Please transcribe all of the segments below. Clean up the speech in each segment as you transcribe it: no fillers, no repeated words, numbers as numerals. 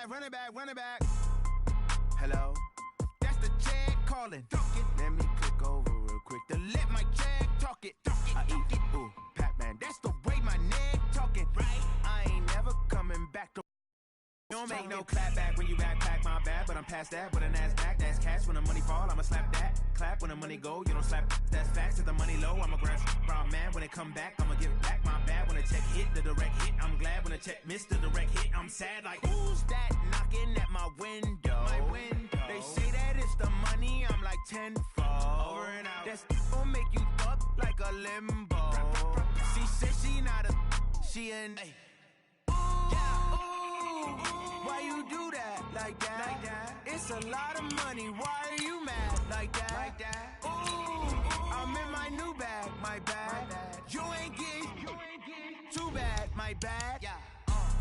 run it back. Hello? That's the Jag calling. Let me click over real quick to let my Jag talk it. I eat it, ooh, Pac-Man. That's the way my neck talking. Right? I ain't never coming back to. You don't make no clap back when you backpack, my bad, but I'm past that. With a NASDAQ, that's cash. When the money fall, I'ma slap that. Clap when the money go, you don't slap. That's facts. If the money low, I'ma grab brown man. When it come back, I'ma give back my bad. When the check hit, the direct hit, I'm glad. When the check missed the direct hit, I'm sad. Like, who's that knocking at my window? They say that it's the money, I'm like tenfold. Over and out. That's gon' make you up like a limbo. She said she not a, she an. Why you do that like that? It's a lot of money. Why are you mad like that? Ooh, I'm in my new bag, my bad. You ain't getting too bad, my bad.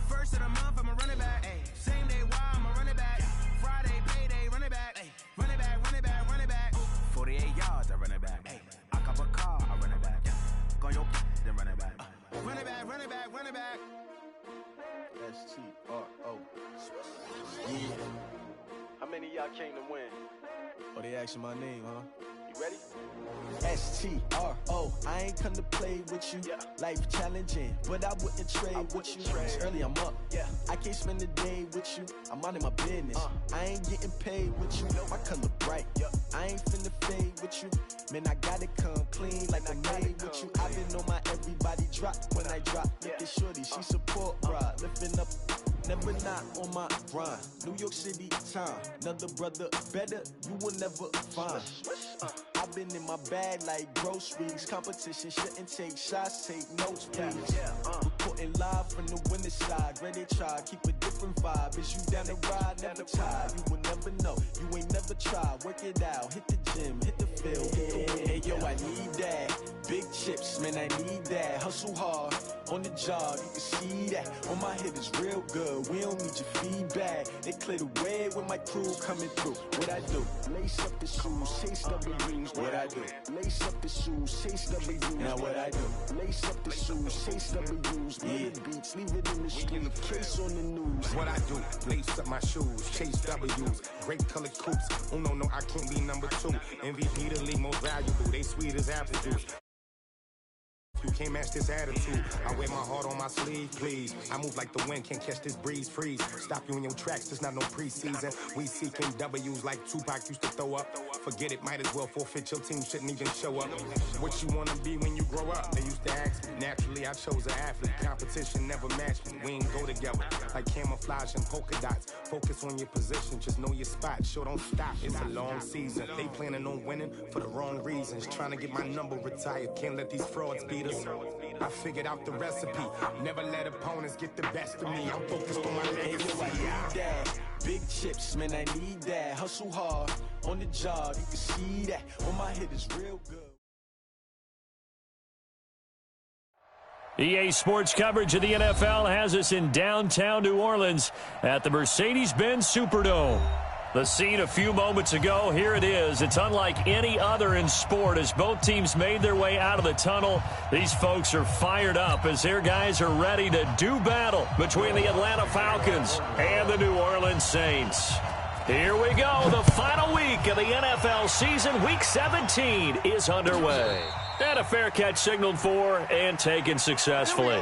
First of the month, I'ma run it back. Same day, why I'ma run it back. Friday, payday, run it back. Run it back, run it back, run it back. 48 yards, I run it back. I cop a car, I run it back. Go on your then run it back. Run it back, run it back, run it back. STRO. Yeah. How many of y'all came to win? Oh, they asking my name, huh? You ready? STRO. I ain't come to play with you. Life challenging, but I wouldn't trade with you. It's early, I'm up. I can't spend the day with you. I'm out of my business. I ain't getting paid with you. My color bright. I ain't finna fade with you. Man, I gotta come clean like I made with you. I've been on my everybody drop when I drop. Look at shorty, she support ride. Lifting up, never not on my grind. New York City time, another brother better, you will never find. I've been in my bag like groceries. Competition shouldn't take shots, take notes, please. Reporting live from the winning side. Ready to try, keep a different vibe. Is you down the ride, never tired. You will never know, you ain't never tried. Work it out, hit the gym, hit the field, hit the win. Hey yo, I need that. Big chips, man, I need that. Hustle hard, on the job, you can see that. On my head is real good, we don't need your feedback. They clear the way with my crew coming through. What I do? Lace up the shoes, chase W's. What I do? Lace up the shoes, chase W's. Now what I do? Lace up the shoes, chase W's. The beats, leave it in the street, case on the news. What I do? Lace up my shoes, chase W's. Great colored coops. Oh no, I can't be number 2. MVP the league most valuable. They sweet as apple juice. You can't match this attitude. I wear my heart on my sleeve, please. I move like the wind, can't catch this breeze, freeze. Stop you in your tracks, there's not no preseason. We seeking W's like Tupac used to throw up. Forget it, might as well forfeit, your team shouldn't even show up. What you wanna be when you grow up? They used to ask me. Naturally, I chose an athlete. Competition never matched me. We ain't go together like camouflage and polka dots. Focus on your position, just know your spot. Sure, don't stop, it's a long season. They planning on winning for the wrong reasons. Trying to get my number retired, can't let these frauds beat us. I figured out the recipe. Never let opponents get the best of me. I'm focused on my legacy. I need that. Big chips, man, I need that. Hustle hard, on the job, you can see that. On my head is real good. EA Sports coverage of the NFL has us in downtown New Orleans at the Mercedes-Benz Superdome. The scene a few moments ago, here it is. It's unlike any other in sport as both teams made their way out of the tunnel. These folks are fired up as their guys are ready to do battle between the Atlanta Falcons and the New Orleans Saints. Here we go. The final week of the NFL season, Week 17, is underway. And a fair catch signaled for and taken successfully.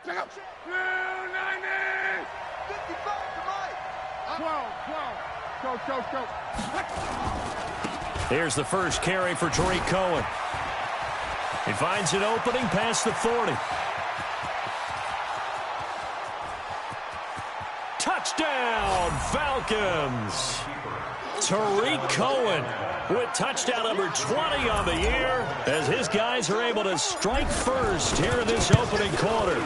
Check out. 90. 55 to Mike. 12. Go. Here's the first carry for Tariq Cohen. He finds an opening past the 40. Touchdown, Falcons! Tariq Cohen with touchdown number 20 on the year as his guys are able to strike first here in this opening quarter.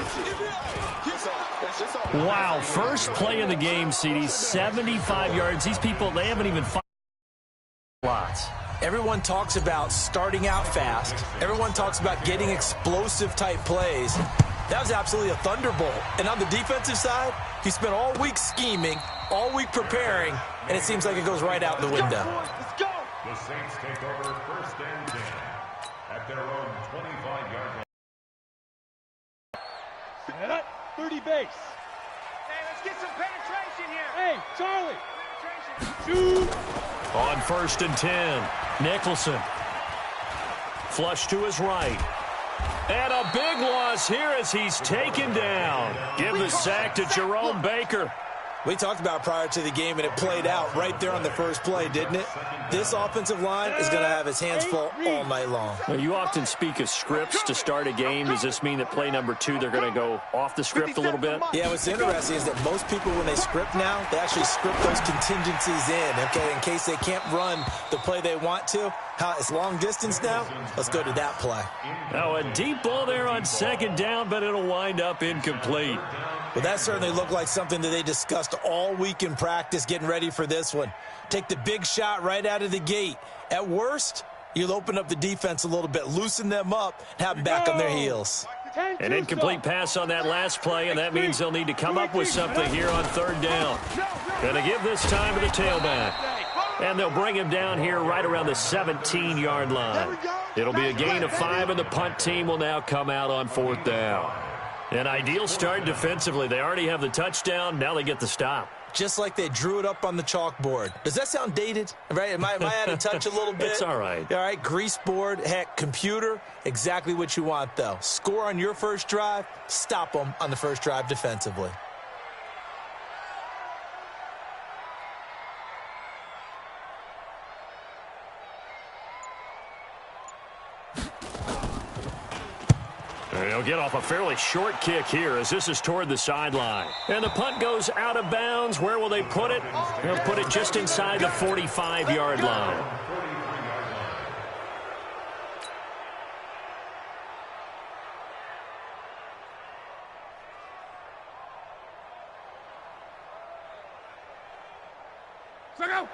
Wow, first play of the game, CD, 75 yards. These people, they haven't even fired lots. Everyone talks about starting out fast. Everyone talks about getting explosive-type plays. That was absolutely a thunderbolt. And on the defensive side, he spent all week scheming, all week preparing, and it seems like it goes right out the window. Let's go. The Saints take over 1st and 10 at their own 25-yard line. Set up, 30 base. Hey, let's get some penetration here. Hey, Charlie. Penetration. Shoot. On 1st and 10, Nicholson. Flush to his right. And a big loss here as he's taken down. Give the sack to Jerome Baker. We talked about prior to the game, and it played out right there on the first play, didn't it? This offensive line is going to have his hands full all night long. Well, you often speak of scripts to start a game. Does this mean that play number 2, they're going to go off the script a little bit? Yeah, what's interesting is that most people, when they script now, they actually script those contingencies in, okay, in case they can't run the play they want to. It's long distance now. Let's go to that play. Now, a deep ball there on 2nd down, but it'll wind up incomplete. Well, that certainly looked like something that they discussed all week in practice getting ready for this one. Take the big shot right out of the gate. At worst, you'll open up the defense a little bit, loosen them up, and have them back on their heels. An incomplete pass on that last play, and that means they'll need to come up with something here on 3rd down. Going to give this time to the tailback. And they'll bring him down here right around the 17-yard line. It'll be a gain of 5, and the punt team will now come out on 4th down. An ideal start defensively. They already have the touchdown. Now they get the stop. Just like they drew it up on the chalkboard. Does that sound dated? Right? Am I out of touch a little bit? It's all right. All right, grease board, heck, computer, exactly what you want, though. Score on your first drive, stop them on the first drive defensively. They'll get off a fairly short kick here as this is toward the sideline. And the punt goes out of bounds. Where will they put it? They'll put it just inside the 45-yard line.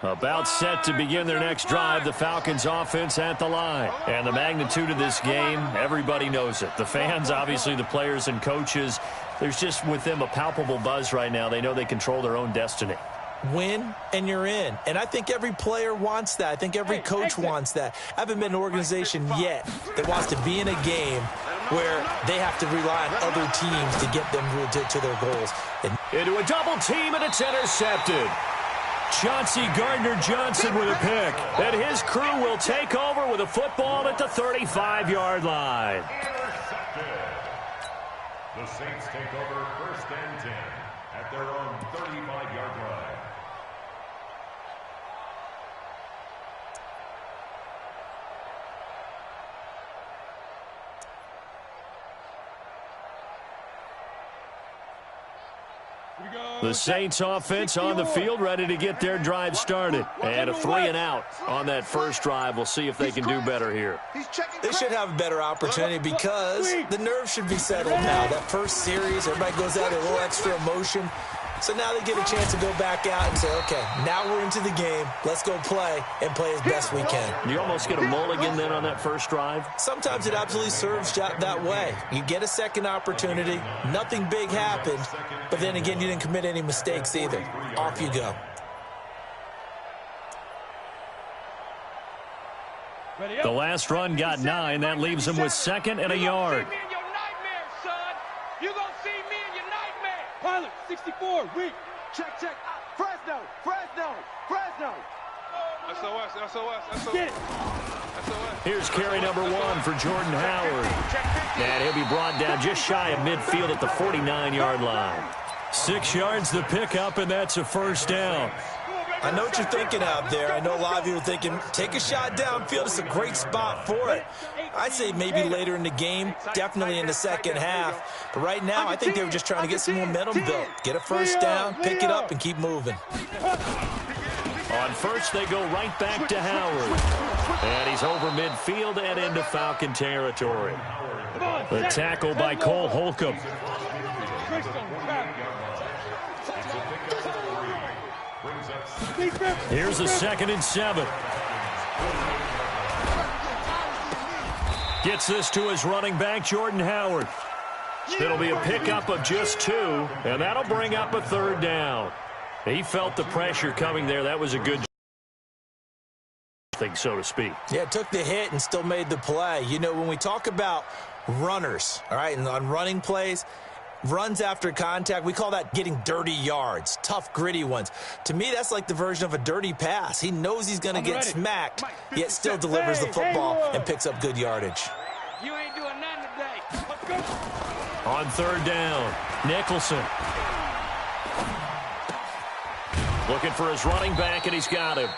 About set to begin their next drive, the Falcons offense at the line. And the magnitude of this game, everybody knows it. The fans, obviously the players and coaches, there's just with them a palpable buzz right now. They know they control their own destiny. Win, and you're in. And I think every player wants that. I think every coach wants that. I haven't been an organization yet that wants to be in a game where they have to rely on other teams to get them to their goals. Into a double team, and it's intercepted. Chauncey Gardner-Johnson with a pick. And his crew will take over with a football at the 35-yard line. Intercepted. The Saints take over 1st and 10 at their own 35-yard line. The Saints offense on the field, ready to get their drive started. And a 3-and-out on that first drive. We'll see if they can do better here. They should have a better opportunity because the nerves should be settled now. That first series, everybody goes out a little extra emotion. So now they get a chance to go back out and say, okay, now we're into the game. Let's go play and play as best we can. You almost get a mulligan then on that first drive? Sometimes it absolutely serves that way. You get a second opportunity. Nothing big happened. But then again, you didn't commit any mistakes either. Off you go. The last run got 9. That leaves them with 2nd and a yard. Pilot, 64, weak. Check. Fresno. Get it. Here's carry number 1 for Jordan Howard. And he'll be brought down just shy of midfield at the 49-yard line. 6 yards the pickup, and that's a first down. I know what you're thinking out there. I know a lot of you are thinking, take a shot downfield. It's a great spot for it. I'd say maybe later in the game, definitely in the second half. But right now, I think they were just trying to get some momentum built. Get a first down, pick it up, and keep moving. On first, they go right back to Howard. And he's over midfield and into Falcon territory. The tackle by Cole Holcomb. Here's a 2nd and 7. Gets this to his running back, Jordan Howard. It'll be a pickup of just 2, and that'll bring up a 3rd down. He felt the pressure coming there. That was a good thing, so to speak. Yeah, took the hit and still made the play. You know, when we talk about runners, all right, and on running plays, runs after contact, we call that getting dirty yards, tough, gritty ones. To me, that's like the version of a dirty pass. He knows he's going to get smacked, yet still delivers the football and picks up good yardage. You ain't doing nothing today. Let's go. On 3rd down, Nicholson. Looking for his running back, and he's got him.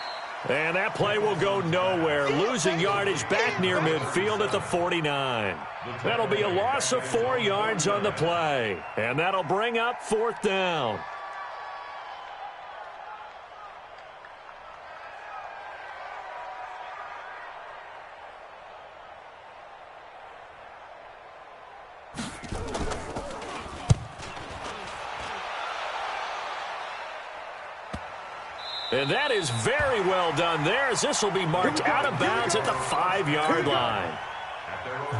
And that play will go nowhere. Losing yardage back near midfield at the 49. That'll be a loss of 4 yards on the play. And that'll bring up 4th down. And that is very well done there, as this will be marked out of bounds at the 5-yard line.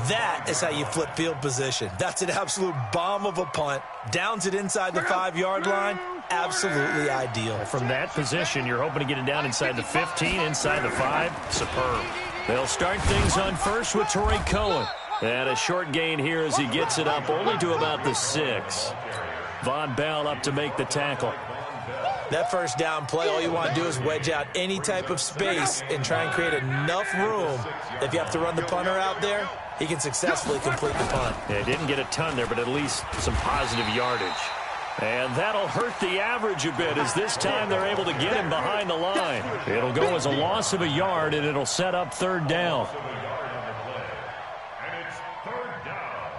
That is how you flip field position. That's an absolute bomb of a punt. Downs it inside the 5-yard line. Absolutely ideal. From that position, you're hoping to get it down inside the 15, inside the 5. Superb. They'll start things on first with Torrey Cohen. And a short gain here as he gets it up only to about the 6. Von Bell up to make the tackle. That first down play, all you want to do is wedge out any type of space and try and create enough room. If you have to run the punter out there, he can successfully complete the punt. Yeah, didn't get a ton there, but at least some positive yardage. And that'll hurt the average a bit, as this time they're able to get him behind the line. It'll go as a loss of a yard, and it'll set up 3rd down. And it's 3rd down.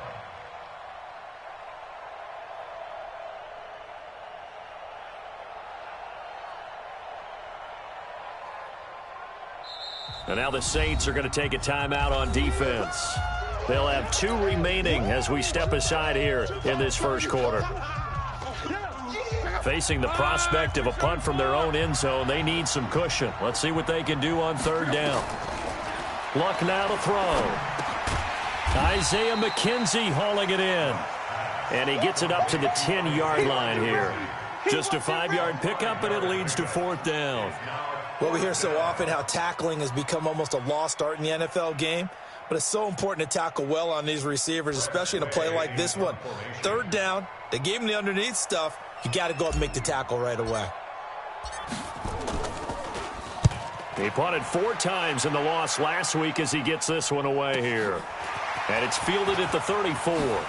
And now the Saints are going to take a timeout on defense. They'll have 2 remaining as we step aside here in this first quarter. Facing the prospect of a punt from their own end zone, they need some cushion. Let's see what they can do on 3rd down. Luck now to throw. Isaiah McKenzie hauling it in. And he gets it up to the 10-yard line here. Just a 5-yard pickup, and it leads to 4th down. Well, we hear so often how tackling has become almost a lost art in the NFL game, but it's so important to tackle well on these receivers, especially in a play like this one. 3rd down, they gave him the underneath stuff. You got to go up and make the tackle right away. He punted 4 times in the loss last week as he gets this one away here. And it's fielded at the 34.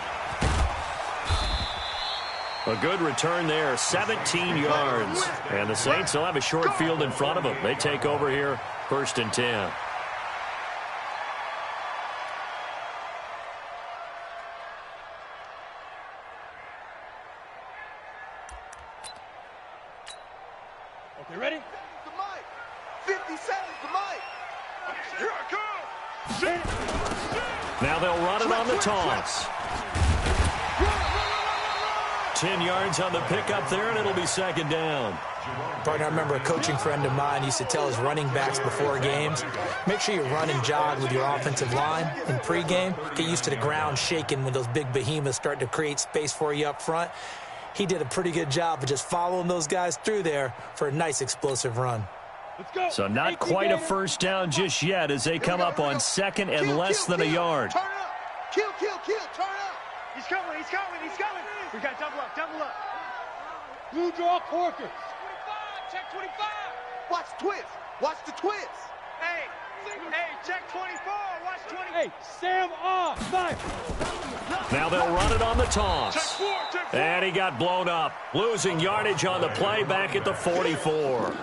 A good return there, 17 yards. And the Saints will have a short field in front of them. They take over here, 1st and 10. Okay, ready? The mic. 50 seconds, the mic. Here I come. Now they'll run it on the toss. 10 yards on the pickup there, and it'll be 2nd down. Partner, I remember a coaching friend of mine used to tell his running backs before games, make sure you run and jog with your offensive line in pregame. Get used to the ground shaking when those big behemoths start to create space for you up front. He did a pretty good job of just following those guys through there for a nice explosive run. Let's go. So not quite a first down just yet as they come up on 2nd and less than a yard. Turn up. Kill, turn up. He's coming. We got double up. Blue draw Corkers. 25, check 25. Watch twist. Watch the twist. Hey, check 24. Watch 20. Hey, Sam off. 5. Now they'll run it on the toss. And he got blown up. Losing yardage on the play back at the 44.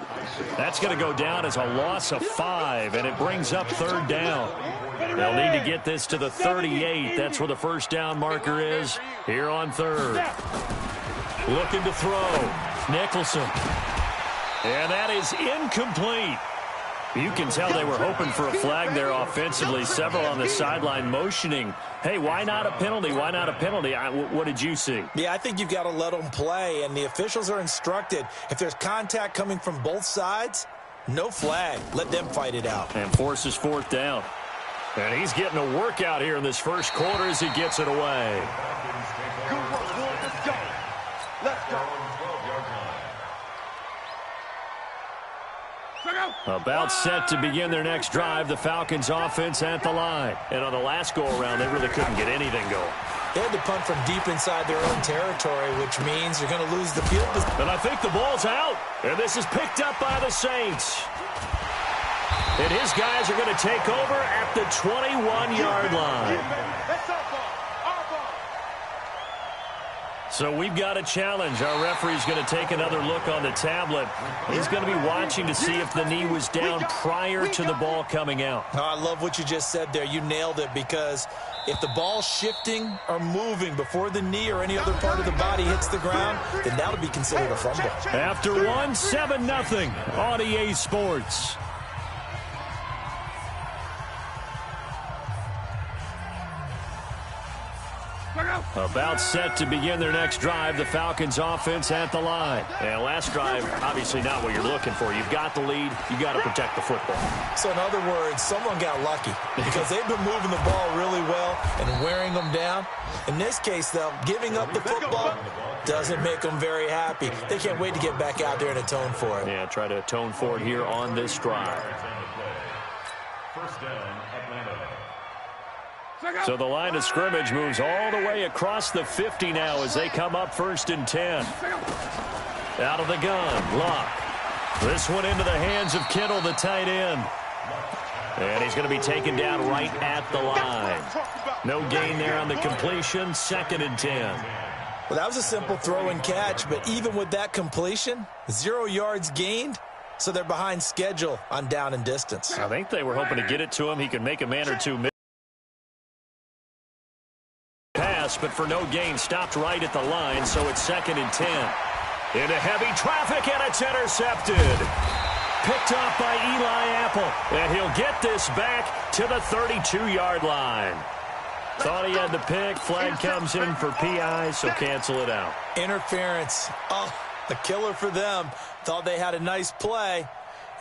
That's going to go down as a loss of 5, and it brings up third down. They'll need to get this to the 38. That's where the first down marker is here on third. Looking to throw. Nicholson. And that is incomplete. You can tell they were hoping for a flag there offensively. Several on the sideline motioning, hey, why not a penalty? Why not a penalty? What did you see? Yeah, I think you've got to let them play, and the officials are instructed. If there's contact coming from both sides, no flag. Let them fight it out. And forces fourth down. And he's getting a workout here in this first quarter as he gets it away. Good work, boy. Let's go. Let's go. About set to begin their next drive, the Falcons offense at the line. And on the last go-around, they really couldn't get anything going. They had to punt from deep inside their own territory, which means you're going to lose the field. And I think the ball's out. And this is picked up by the Saints. And his guys are going to take over at the 21-yard line. That's our ball. Our ball. So we've got a challenge. Our referee's going to take another look on the tablet. He's going to be watching to see if the knee was down prior to the ball coming out. Oh, I love what you just said there. You nailed it, because if the ball's shifting or moving before the knee or any other part of the body hits the ground, then that'll be considered a fumble. After 7-0 on EA Sports. About set to begin their next drive, the Falcons offense at the line. And last drive, obviously not what you're looking for. You've got the lead. You've got to protect the football. So in other words, someone got lucky, because they've been moving the ball really well and wearing them down. In this case, though, giving up the football doesn't make them very happy. They can't wait to get back out there and atone for it. Yeah, try to atone for it here on this drive. First down, Atlanta. So the line of scrimmage moves all the way across the 50 now as they come up 1st and 10. Out of the gun, Luck. This one into the hands of Kittle, the tight end. And he's going to be taken down right at the line. No gain there on the completion, 2nd and 10. Well, that was a simple throw and catch, but even with that completion, 0 yards gained, so they're behind schedule on down and distance. I think they were hoping to get it to him. He could make a man or two pass, but for no gain, stopped right at the line, so it's 2nd and 10. Into heavy traffic, and it's intercepted. Picked off by Eli Apple, and he'll get this back to the 32-yard line. Thought he had the pick. Flag comes in for PI, so cancel it out. Interference. Oh, a killer for them. Thought they had a nice play.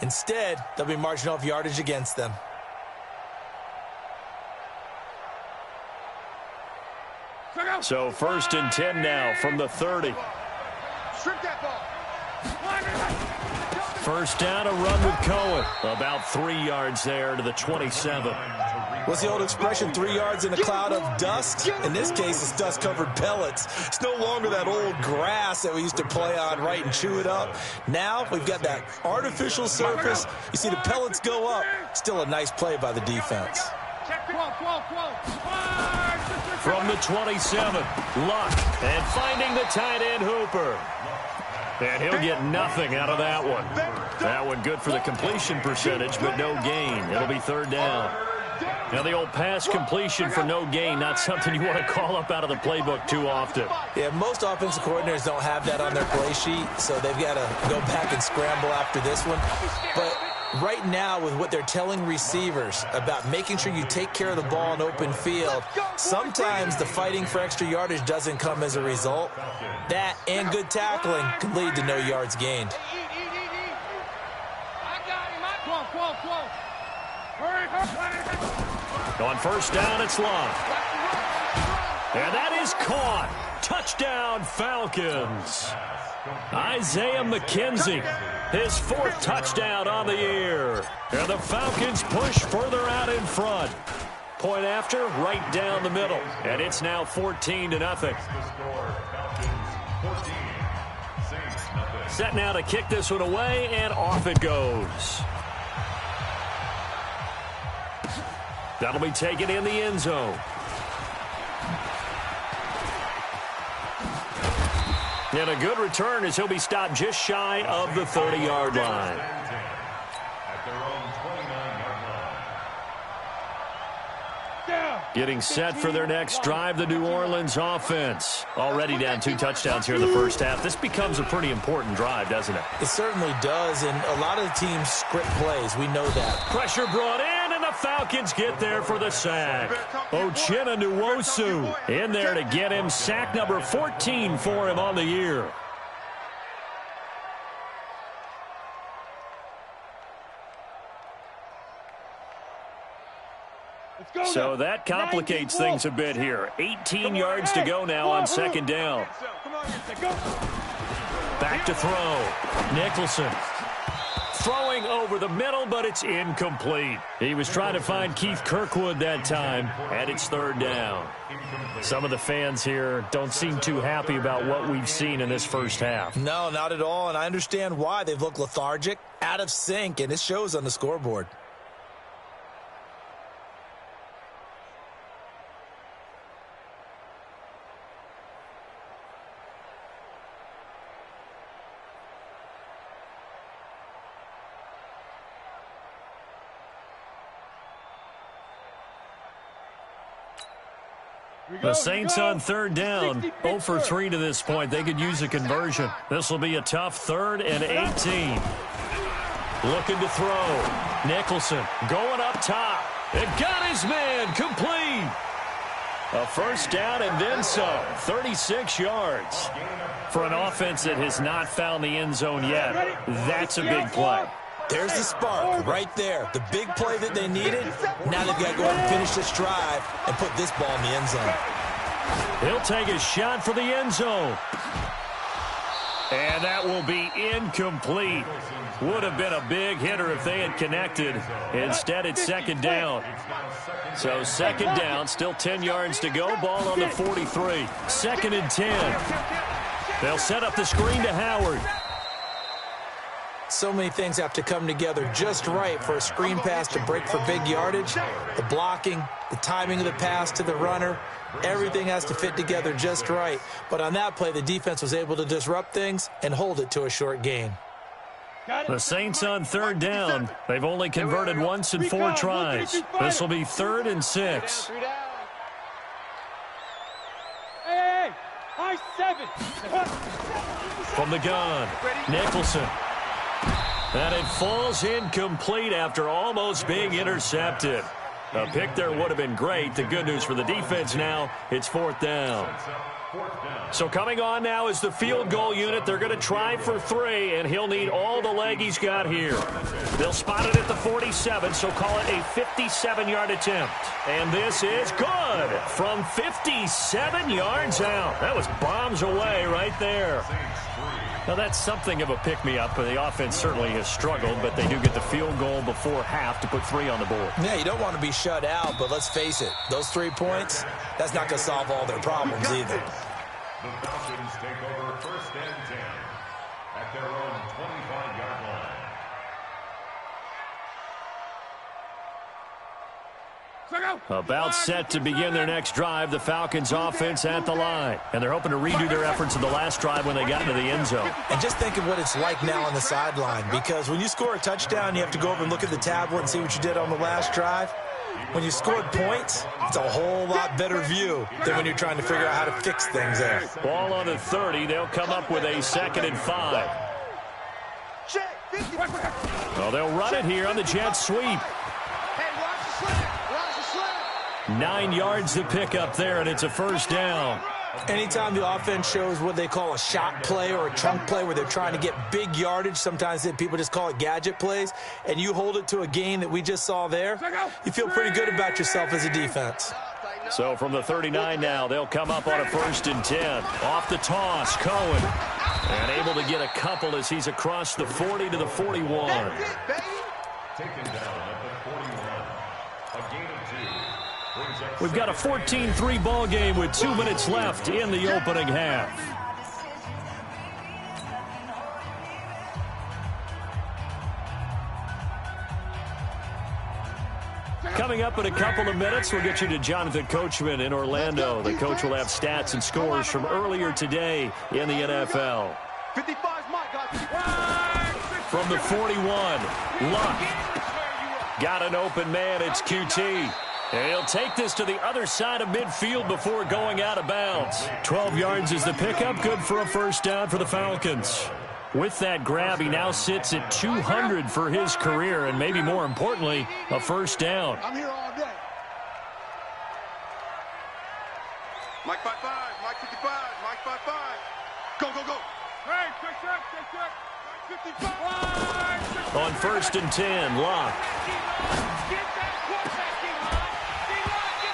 Instead, they'll be marching off yardage against them. So 1st and 10 now from the 30. Strip that ball. First down, a run with Cohen. About 3 yards there to the 27. What's the old expression, 3 yards in a cloud of dust? In this case, it's dust-covered pellets. It's no longer that old grass that we used to play on, right, and chew it up. Now we've got that artificial surface. You see the pellets go up. Still a nice play by the defense. From the 27, Luck, and finding the tight end Hooper. And he'll get nothing out of that one. That one good for the completion percentage, but no gain. It'll be 3rd down. Now the old pass completion for no gain, not something you want to call up out of the playbook too often. Yeah, most offensive coordinators don't have that on their play sheet, so they've got to go back and scramble after this one. But right now, with what they're telling receivers about making sure you take care of the ball in open field, sometimes the fighting for extra yardage doesn't come as a result. That and good tackling can lead to no yards gained. On 1st down, it's Luck. And that is caught. Touchdown, Falcons. Isaiah McKenzie, his 4th touchdown on the year. And the Falcons push further out in front. Point after, right down the middle. And it's now 14-0. Set now to kick this one away, and off it goes. That'll be taken in the end zone. And a good return as he'll be stopped just shy of the 30-yard line. At their own 29-yard line. Getting set for their next drive, the New Orleans offense. Already down 2 touchdowns here in the first half. This becomes a pretty important drive, doesn't it? It certainly does, and a lot of the teams script plays. We know that. Pressure brought in, and the Falcons get there for the sack. MtnDewMe in there to get him sack number 14 for him on the year. So that complicates things a bit here. 18 yards to go now on second down. Back to throw. Nicholson throwing over the middle, but it's incomplete. He was trying to find Keith Kirkwood that time, and it's third down. Some of the fans here don't seem too happy about what we've seen in this first half. No, not at all, and I understand why. They've looked lethargic, out of sync, and it shows on the scoreboard. The Saints on third down, 0 for 3 to this point. They could use a conversion. This will be a tough 3rd and 18. Looking to throw. Nicholson going up top. It got his man complete. A first down and then some. 36 yards. For an offense that has not found the end zone yet, that's a big play. There's the spark right there. The big play that they needed. Now they've got to go ahead and finish this drive and put this ball in the end zone. He'll take a shot for the end zone. And that will be incomplete. Would have been a big hitter if they had connected. Instead, it's second down. So second down, still 10 yards to go. Ball on the 43. 2nd and 10. They'll set up the screen to Howard. So many things have to come together just right for a screen pass to break for big yardage. The blocking, the timing of the pass to the runner, everything has to fit together just right. But on that play, the defense was able to disrupt things and hold it to a short gain. The Saints on third down. They've only converted once in 4 tries. This will be 3rd and 6. Hey, high 7. From the gun, Nicholson. And it falls incomplete after almost being intercepted. A pick there would have been great. The good news for the defense now, it's 4th down. So coming on now is the field goal unit. They're going to try for 3, and he'll need all the leg he's got here. They'll spot it at the 47, so call it a 57-yard attempt. And this is good from 57 yards out. That was bombs away right there. Now, that's something of a pick-me-up. The offense certainly has struggled, but they do get the field goal before half to put 3 on the board. Yeah, you don't want to be shut out, but let's face it. Those 3 points, that's not going to solve all their problems either. The Falcons take over 1st and 10 at their own 25-yard line. About set to begin their next drive, the Falcons offense at the line. And they're hoping to redo their efforts of the last drive when they got into the end zone. And just think of what it's like now on the sideline, because when you score a touchdown, you have to go over and look at the tablet and see what you did on the last drive. When you scored points, it's a whole lot better view than when you're trying to figure out how to fix things there. Ball on the 30. They'll come up with a 2nd and 5. Well, they'll run it here on the jet sweep. 9 yards to pick up there, and it's a first down. Anytime the offense shows what they call a shot play or a chunk play where they're trying to get big yardage, sometimes people just call it gadget plays, and you hold it to a gain that we just saw there, you feel pretty good about yourself as a defense. So from the 39 now, they'll come up on a 1st and 10. Off the toss, Cohen. And able to get a couple as he's across the 40 to the 41. Taken down at the 41. A gain of 2. We've got a 14-3 ball game with 2 minutes left in the opening half. Coming up in a couple of minutes, we'll get you to Jonathan Coachman in Orlando. The coach will have stats and scores from earlier today in the NFL. 55's my guy. From the 41, Luck. Got an open man, it's QT. And he'll take this to the other side of midfield before going out of bounds. 12 yards is the pickup, good for a first down for the Falcons. With that grab, he now sits at 200 for his career, and maybe more importantly, a first down. I'm here all day. Mike 55, Mike 55, Mike 55. Go, go, go. Hey, check. 55. On 1st and 10, Locke.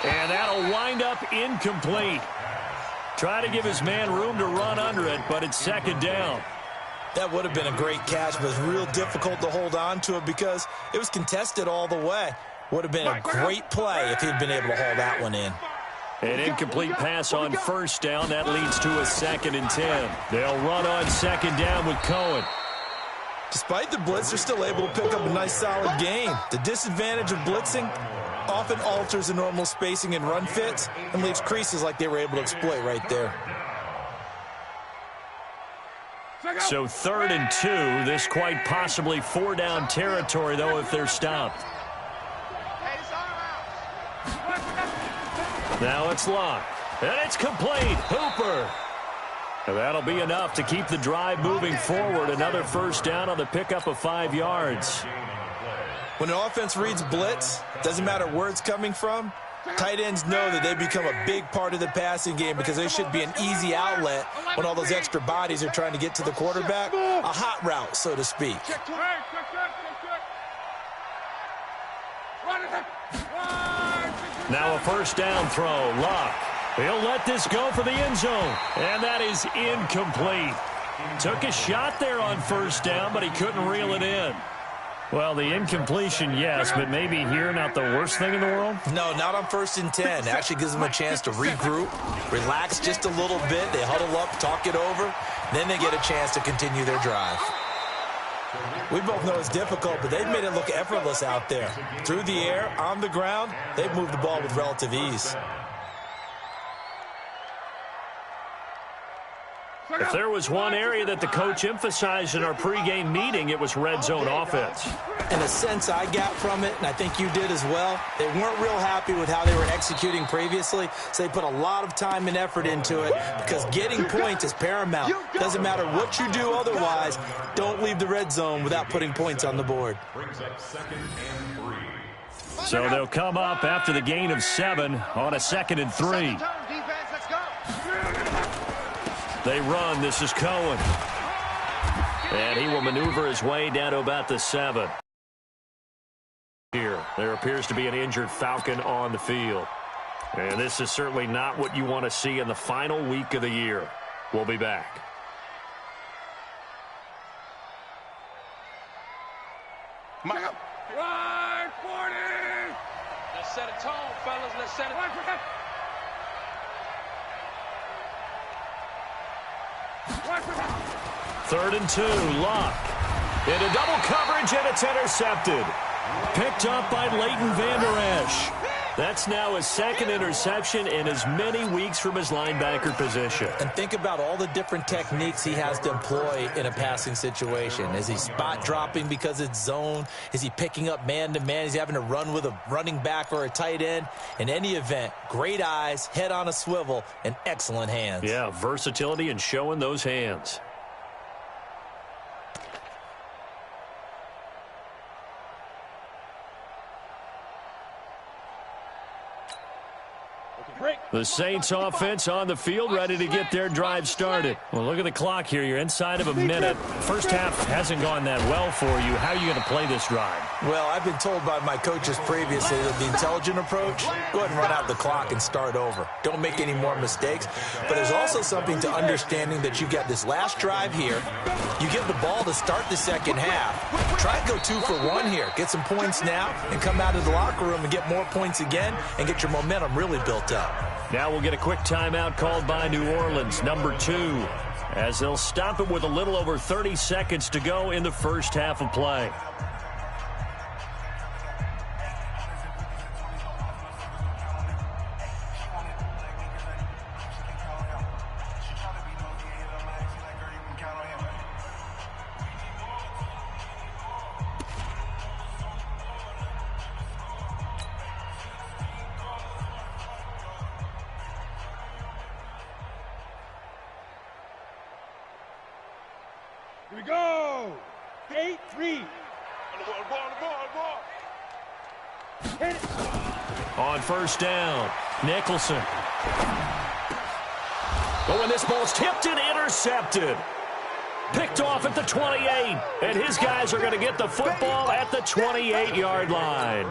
And that'll wind up incomplete. Try to give his man room to run under it, but it's second down. That would have been a great catch, but it's real difficult to hold on to it because it was contested all the way. Would have been a great play if he'd been able to haul that one in. An incomplete pass on first down. That leads to a 2nd and 10. They'll run on second down with Cohen. Despite the blitz, they're still able to pick up a nice solid gain. The disadvantage of blitzing often alters the normal spacing and run fits and leaves creases like they were able to exploit right there. So 3rd and 2. This quite possibly 4-down territory, though, if they're stopped. Now it's Locke. And it's complete. Hooper. And that'll be enough to keep the drive moving forward. Another first down on the pickup of 5 yards. When an offense reads blitz, doesn't matter where it's coming from, tight ends know that they become a big part of the passing game because they should be an easy outlet when all those extra bodies are trying to get to the quarterback. A hot route, so to speak. Now a first down throw. Locke. He'll let this go for the end zone. And that is incomplete. Took a shot there on first down, but he couldn't reel it in. Well, the incompletion, yes, but maybe here not the worst thing in the world? No, not on 1st and 10. Actually gives them a chance to regroup, relax just a little bit. They huddle up, talk it over. Then they get a chance to continue their drive. We both know it's difficult, but they've made it look effortless out there. Through the air, on the ground, they've moved the ball with relative ease. If there was one area that the coach emphasized in our pregame meeting, it was red zone offense. And a sense I got from it, and I think you did as well, they weren't real happy with how they were executing previously, so they put a lot of time and effort into it because getting points is paramount. Doesn't matter what you do otherwise, don't leave the red zone without putting points on the board. So they'll come up after the gain of 7 on a 2nd and 3. They run. This is Cohen. And he will maneuver his way down to about the 7. Here, there appears to be an injured Falcon on the field. And this is certainly not what you want to see in the final week of the year. We'll be back. Run, 40! Let's set a tone, fellas. Let's set a tone. 3rd and 2, Locke. Into double coverage, and it's intercepted. Picked up by Leighton Vander Esch. That's now his 2nd interception in as many weeks from his linebacker position. And think about all the different techniques he has to employ in a passing situation. Is he spot dropping because it's zone? Is he picking up man-to-man? Is he having to run with a running back or a tight end? In any event, great eyes, head on a swivel, and excellent hands. Yeah, versatility and showing those hands. The Saints offense on the field, ready to get their drive started. Well, look at the clock here. You're inside of a minute. First half hasn't gone that well for you. How are you going to play this drive? Well, I've been told by my coaches previously that the intelligent approach, go ahead and run out the clock and start over. Don't make any more mistakes. But there's also something to understanding that you've got this last drive here. You get the ball to start the second half. Try and go 2 for 1 here. Get some points now and come out of the locker room and get more points again and get your momentum really built up. Now we'll get a quick timeout called by New Orleans, number 2, as they'll stop it with a little over 30 seconds to go in the first half of play. Here we go. 8-3. Hit it. On first down, Nicholson. But when this ball's tipped and intercepted. Picked off at the 28. And his guys are going to get the football at the 28-yard line.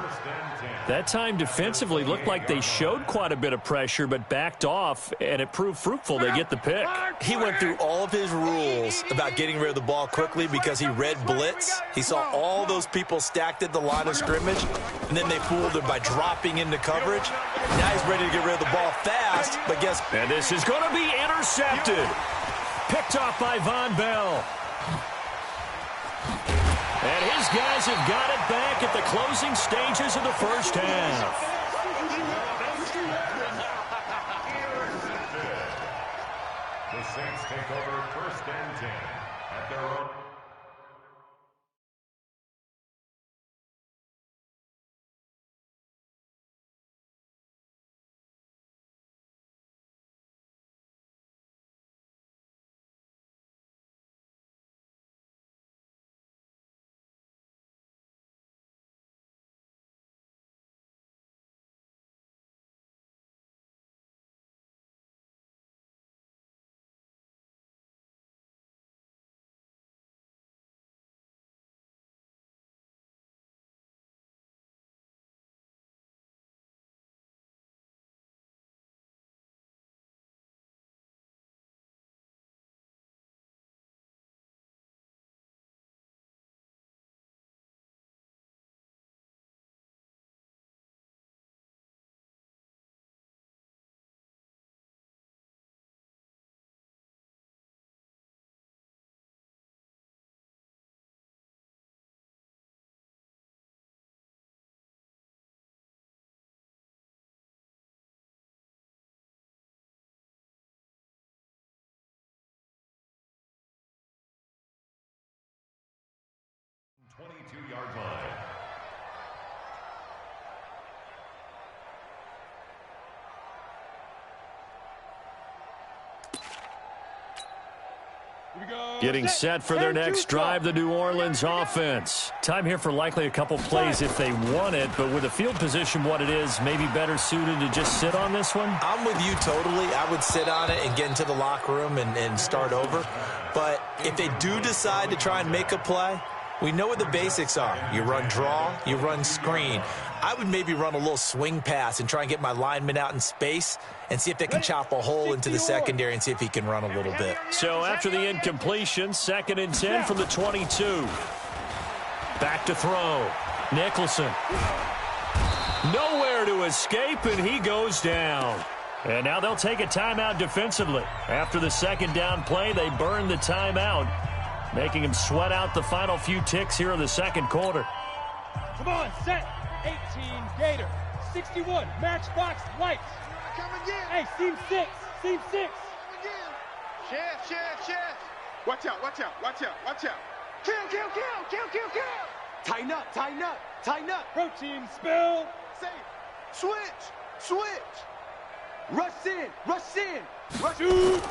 That time defensively looked like they showed quite a bit of pressure, but backed off, and it proved fruitful. They get the pick. He went through all of his rules about getting rid of the ball quickly because he read blitz. He saw all those people stacked at the line of scrimmage, and then they fooled him by dropping into coverage. Now he's ready to get rid of the ball fast, but guess... And this is going to be intercepted. Picked off by Von Bell. And his guys have got it back at the closing stages of the first half. The Saints take over first and 10 at their own. Yard line. Getting set for their next drive, the New Orleans offense. Time here for likely a couple plays if they want it, but with the field position what it is, maybe better suited to just sit on this one? I'm with you totally. I would sit on it and get into the locker room and start over. But if they do decide to try and make a play, we know what the basics are. You run draw, you run screen. I would maybe run a little swing pass and try and get my lineman out in space and see if they can chop a hole into the secondary and see if he can run a little bit. So after the incompletion, 2nd and 10 from the 22. Back to throw. Nicholson. Nowhere to escape, and he goes down. And now they'll take a timeout defensively. After the second down play, they burn the timeout, making him sweat out the final few ticks here in the second quarter. Come on, set. 18, Gator. 61, Matchbox Lights. Come again. Hey, seam 6. Seam 6. Come again. Chef. Watch out. Kill. Tighten up. Protein spill. Say, switch. Rush in. Shoot.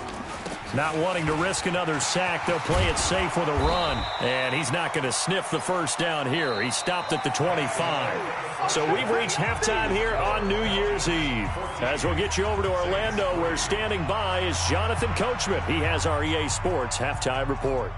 Not wanting to risk another sack, they'll play it safe with a run. And he's not going to sniff the first down here. He stopped at the 25. So we've reached halftime here on New Year's Eve. As we'll get you over to Orlando, where standing by is Jonathan Coachman. He has our EA Sports halftime report.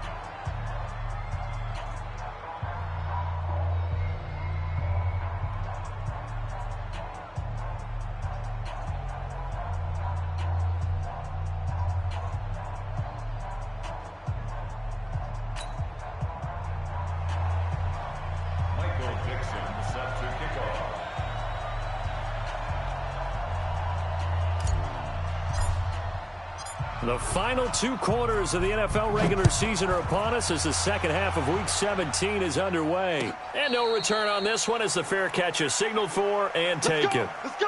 The final 2 quarters of the NFL regular season are upon us as the second half of Week 17 is underway. And no return on this one as the fair catch is signaled for and taken. Let's go.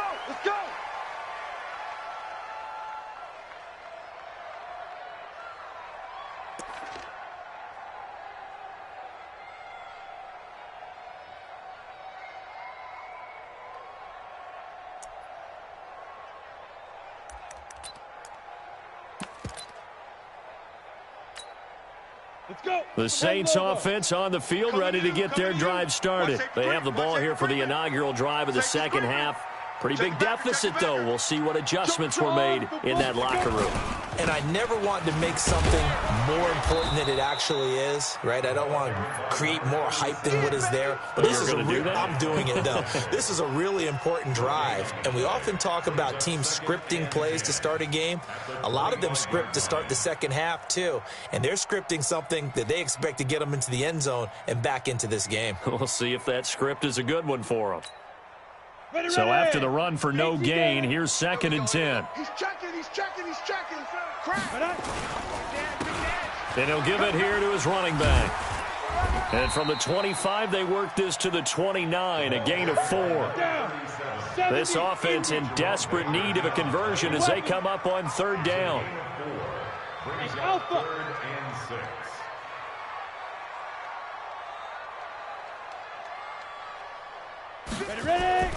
The Saints offense on the field, ready to get their drive started. They have the ball here for the inaugural drive of the second half. Pretty big deficit, though. We'll see what adjustments were made in that locker room. And I never want to make something more important than it actually is, right? I don't want to create more hype than what is there. But this is I'm doing it, though. This is a really important drive. And we often talk about teams scripting plays to start a game. A lot of them script to start the second half, too. And they're scripting something that they expect to get them into the end zone and back into this game. We'll see if that script is a good one for them. So after the run for no gain, here's 2nd and 10. He's checking. And he'll give it here to his running back. And from the 25, they work this to the 29, a gain of 4. This offense in desperate need of a conversion as they come up on 3rd down. Ready?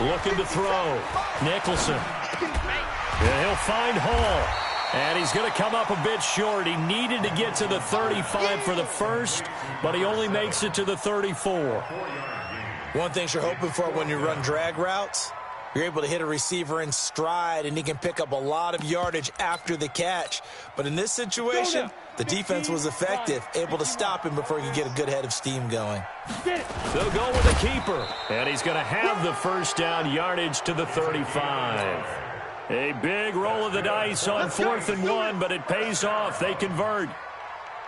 Looking to throw. Nicholson. And he'll find Hall. And he's going to come up a bit short. He needed to get to the 35 for the first, but he only makes it to the 34. One thing you're hoping for when you run drag routes, you're able to hit a receiver in stride, and he can pick up a lot of yardage after the catch. But in this situation, the defense was effective, able to stop him before he could get a good head of steam going. They'll go with the keeper, and he's going to have the first down yardage to the 35. A big roll of the dice on 4th and 1, but it pays off. They convert.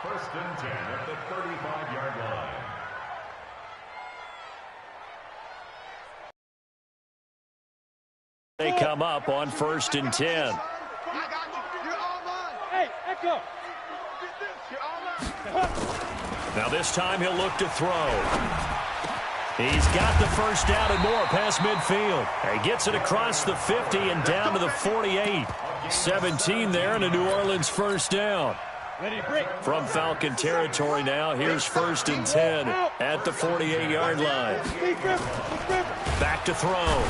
1st and 10 at the 35-yard line. They come up on 1st and 10. Hey, Echo. Now this time he'll look to throw. He's got the first down and more past midfield. He gets it across the 50 and down to the 48. 17 there and a New Orleans first down. From Falcon territory now, here's 1st and 10 at the 48-yard line. Back to throw.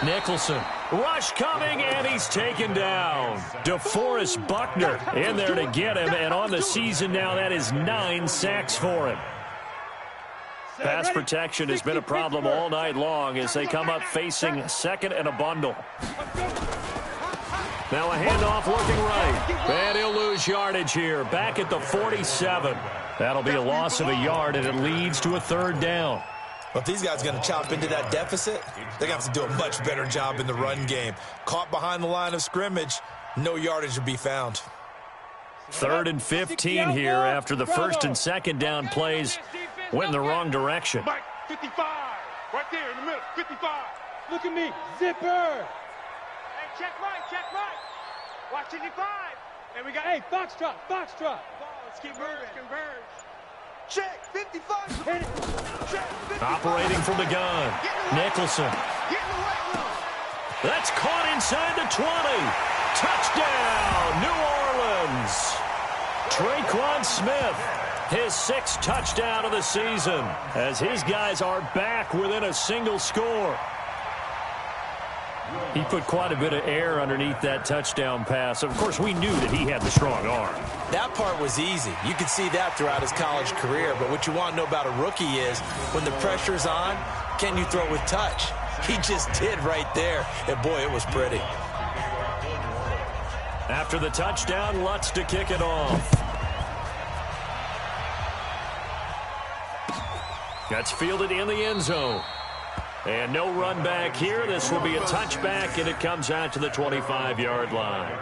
Nicholson. Rush coming, and he's taken down. DeForest Buckner in there to get him, and on the season now, that is 9 sacks for him. Pass protection has been a problem all night long as they come up facing 2nd and a bundle. Now a handoff looking right. And he'll lose yardage here. Back at the 47. That'll be a loss of a yard, and it leads to a 3rd down. Well, if these guys are going to chop into that deficit, they're going to have to do a much better job in the run game. Caught behind the line of scrimmage, no yardage to be found. 3rd and 15 here after the 1st and 2nd down plays went in the wrong direction. Mike, 55. Right there in the middle, 55. Look at me, zipper. Hey, check right. Watch 55. And we got, Hey, foxtrot. Let's keep moving. Converge. Check, 55. Hit it. Check, 55. Operating from the gun. Nicholson. Get in the weight room. That's caught inside the 20. Touchdown, New Orleans. Traquan Smith, his 6th touchdown of the season, as his guys are back within a single score. He put quite a bit of air underneath that touchdown pass. Of course, we knew that he had the strong arm. That part was easy. You could see that throughout his college career. But what you want to know about a rookie is when the pressure's on, can you throw with touch? He just did right there. And, boy, it was pretty. After the touchdown, Lutz to kick it off. That's fielded in the end zone. And no run back here. This will be a touchback, and it comes out to the 25-yard line.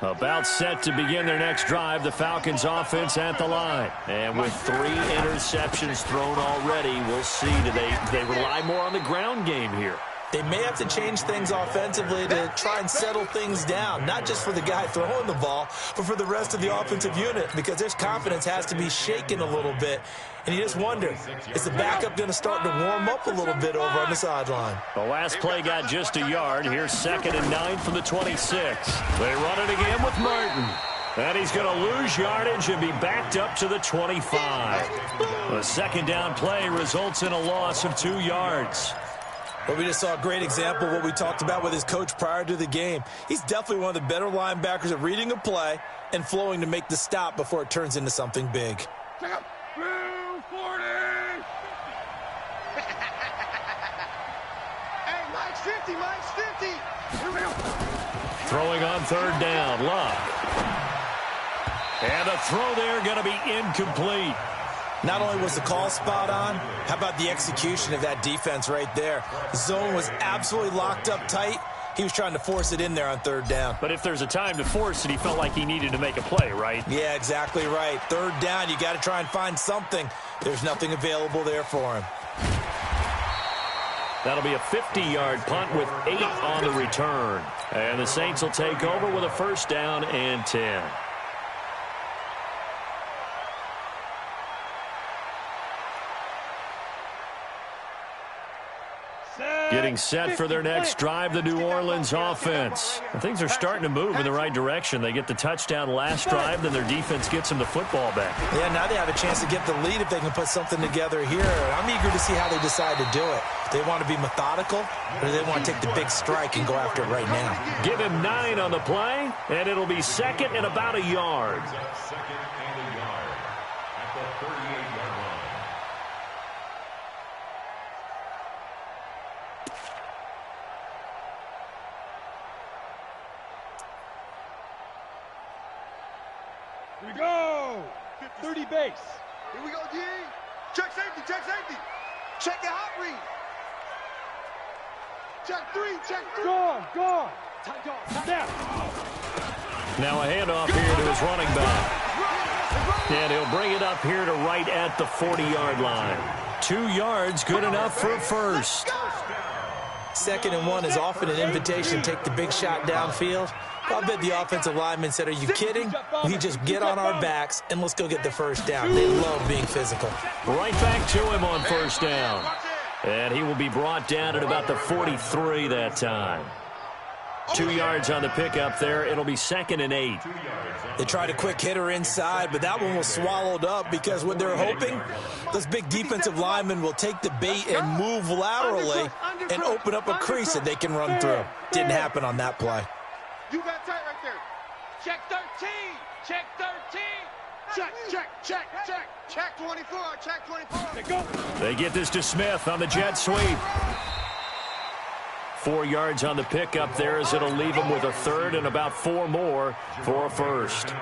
About set to begin their next drive, the Falcons offense at the line. And with 3 interceptions thrown already, we'll see. Do they rely more on the ground game here? They may have to change things offensively to try and settle things down, not just for the guy throwing the ball, but for the rest of the offensive unit, because their confidence has to be shaken a little bit. And you just wonder, is the backup going to start to warm up a little bit over on the sideline? The last play got just a yard. Here's 2nd and 9 from the 26. They run it again with Martin. And he's going to lose yardage and be backed up to the 25. A second down play results in a loss of 2 yards. Well, we just saw a great example of what we talked about with his coach prior to the game. He's definitely one of the better linebackers at reading a play and flowing to make the stop before it turns into something big. Check up. 40. Hey, Mike's 50, Mike's 50. Here we go. Throwing on third down, Luck. And a throw there going to be incomplete. Not only was the call spot on, how about the execution of that defense right there? The zone was absolutely locked up tight. He was trying to force it in there on third down. But if there's a time to force it, he felt like he needed to make a play, right? Yeah, exactly right. Third down, you got to try and find something. There's nothing available there for him. That'll be a 50-yard punt with 8 on the return. And the Saints will take over with a first down and 10. Getting set for their next drive, the New Orleans offense. And things are starting to move in the right direction. They get the touchdown last drive, then their defense gets them the football back. Yeah, now they have a chance to get the lead if they can put something together here. I'm eager to see how they decide to do it. Do they want to be methodical, or do they want to take the big strike and go after it right now? Give him 9 on the play, and it'll be second and about a yard. Second and a yard at the 38-yard line. Here we go. 30 base. Here we go, D. Check safety, check safety. Check the hot read. Check 3, check 3. Gone. Snap. Now a handoff here to his running back. And he'll bring it up here to right at the 40-yard line. 2 yards, good enough for a first. 2nd and 1 is often an invitation to take the big shot downfield. I bet the offensive lineman said, are you kidding? We just get on our backs and let's go get the first down. They love being physical. Right back to him on first down. And he will be brought down at about the 43 that time. 2 yards on the pickup there. It'll be 2nd and 8. They tried a quick hitter inside, but that one was swallowed up because what they're hoping, those big defensive linemen will take the bait and move laterally and open up a crease that they can run through. Didn't happen on that play. You got tight right there. Check 13. Check 13. Check 24. Check 24. They go. They get this to Smith on the jet sweep. 4 yards on the pickup there as it'll leave him with a third and about 4 more for a first.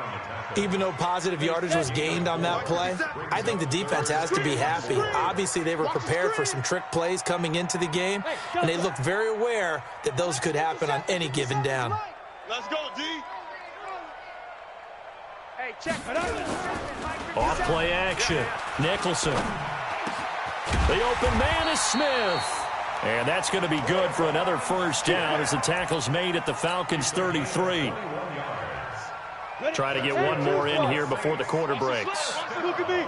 Even though positive yardage was gained on that play, I think the defense has to be happy. Obviously, they were prepared for some trick plays coming into the game, and they looked very aware that those could happen on any given down. Let's go, D. Hey, check. Off play action. Nicholson. The open man is Smith. And that's going to be good for another first down as the tackle's made at the Falcons' 33. Try to get one more in here before the quarter breaks. Look at me.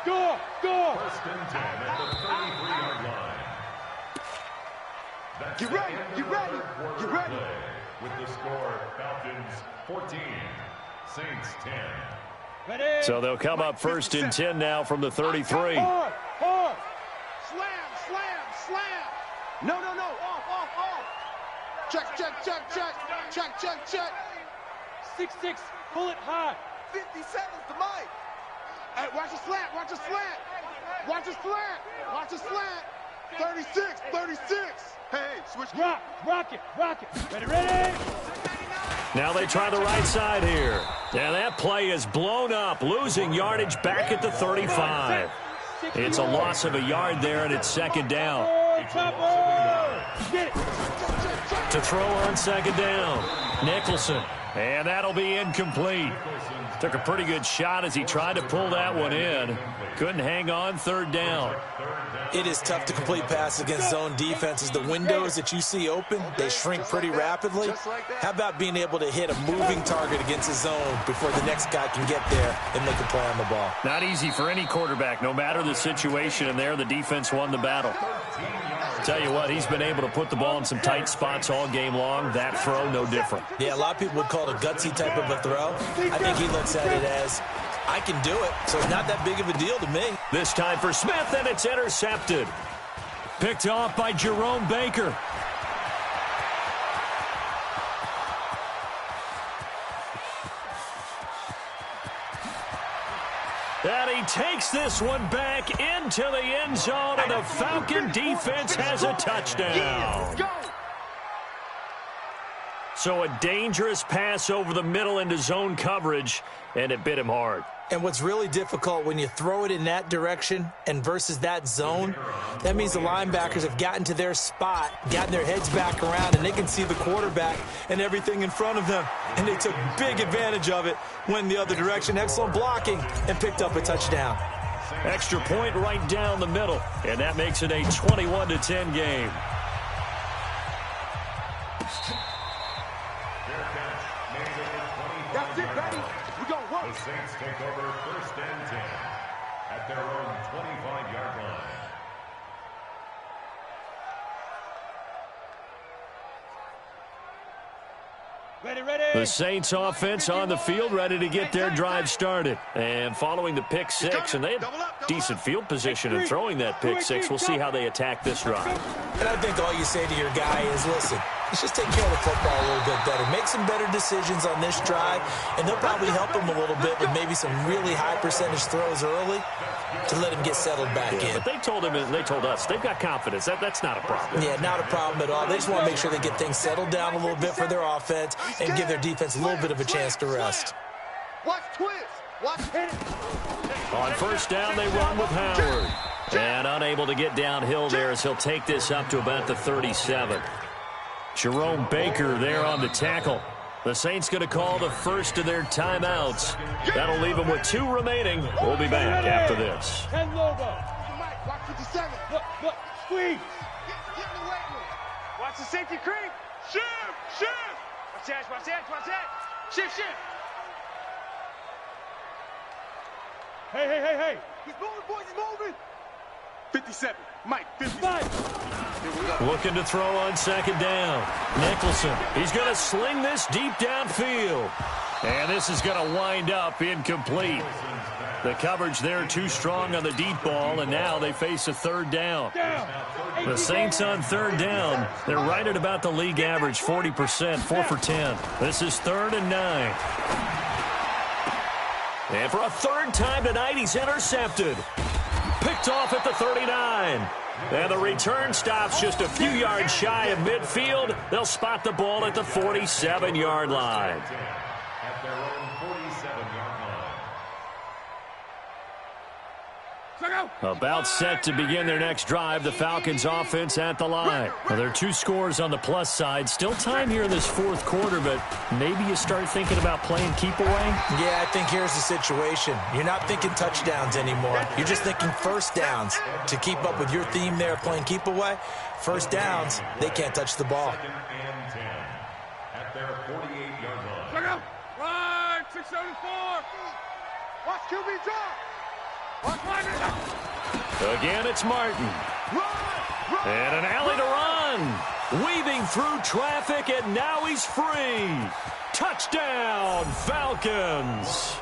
Go. First and 10 at the 33-yard line. That's Get ready. With the score, Falcons 14, Saints 10. Ready. So they'll come up first and 10 now from the 33. Hard. Slam. No. Off. Check. 6-6. Pull it high. 50 seconds to Mike. Hey, watch the slant. 36. Hey, switch. Rock it. Ready. Now they try the right side here. And that play is blown up, losing yardage back at the 35. It's a loss of a yard there, and it's second down. Get it. To throw on second down, Nicholson. And that'll be incomplete. Took a pretty good shot as he tried to pull that one in. Couldn't hang on third down. It is tough to complete passes against zone defenses. The windows that you see open, they shrink pretty rapidly. How about being able to hit a moving target against a zone before the next guy can get there and make a play on the ball? Not easy for any quarterback, no matter the situation, and there the defense won the battle. Tell you what, he's been able to put the ball in some tight spots all game long. That throw, no different. Yeah, a lot of people would call it a gutsy type of a throw. I think he looks at it as, I can do it, so it's not that big of a deal to me. This time for Smith, and it's intercepted. Picked off by Jerome Baker. And he takes this one back into the end zone, and the Falcon defense has a touchdown. So a dangerous pass over the middle into zone coverage, and it bit him hard. And what's really difficult when you throw it in that direction and versus that zone, that means the linebackers have gotten to their spot, gotten their heads back around, and they can see the quarterback and everything in front of them. And they took big advantage of it, went the other direction, excellent blocking, and picked up a touchdown. Extra point right down the middle, and that makes it a 21-10 game. That's it, buddy. We're going to work. The Saints take over 1st and 10 at their own 25-yard line. Ready. The Saints offense on the field, ready to get their drive started. And following the pick six, and they had decent field position in throwing that pick six. We'll see how they attack this drive. And I think all you say to your guy is, listen, let's just take care of the football a little bit better. Make some better decisions on this drive, and they'll probably help him a little bit with maybe some really high percentage throws early to let him get settled back in. But they told him, and they told us, they've got confidence. That's not a problem. Yeah, not a problem at all. They just want to make sure they get things settled down a little bit for their offense and give their defense a little bit of a chance to rest. Watch twist. Watch hit it. On first down, they run with Howard. And unable to get downhill there as he'll take this up to about the 37. Jerome Baker there on the tackle. The Saints going to call the first of their timeouts. That'll leave them with 2 remaining. We'll be back after this. 10 Lobo. Watch 57. Look, squeeze. Get in the weight room. Watch the safety creep. Shift. Watch that. Shift. Hey. He's moving, boys, he's moving. 57. Mike, 55. Looking to throw on second down. Nicholson, he's going to sling this deep downfield. And this is going to wind up incomplete. The coverage there too strong on the deep ball, and now they face a third down. The Saints on third down, they're right at about the league average, 40%, 4 for 10. This is 3rd and 9. And for a third time tonight, he's intercepted. Picked off at the 39. And the return stops just a few yards shy of midfield. They'll spot the ball at the 47-yard line. At their own 47-yard line. About set to begin their next drive, the Falcons offense at the line. Well, there are 2 scores on the plus side. Still time here in this 4th quarter, but maybe you start thinking about playing keep away? Yeah, I think here's the situation. You're not thinking touchdowns anymore. You're just thinking first downs. To keep up with your theme there, playing keep away, first downs, they can't touch the ball. 2nd and 10 at their 48-yard line. Look out. Run, 674. Watch QB draw. Again, it's Martin. And an alley to run. Weaving through traffic, and now he's free. Touchdown, Falcons.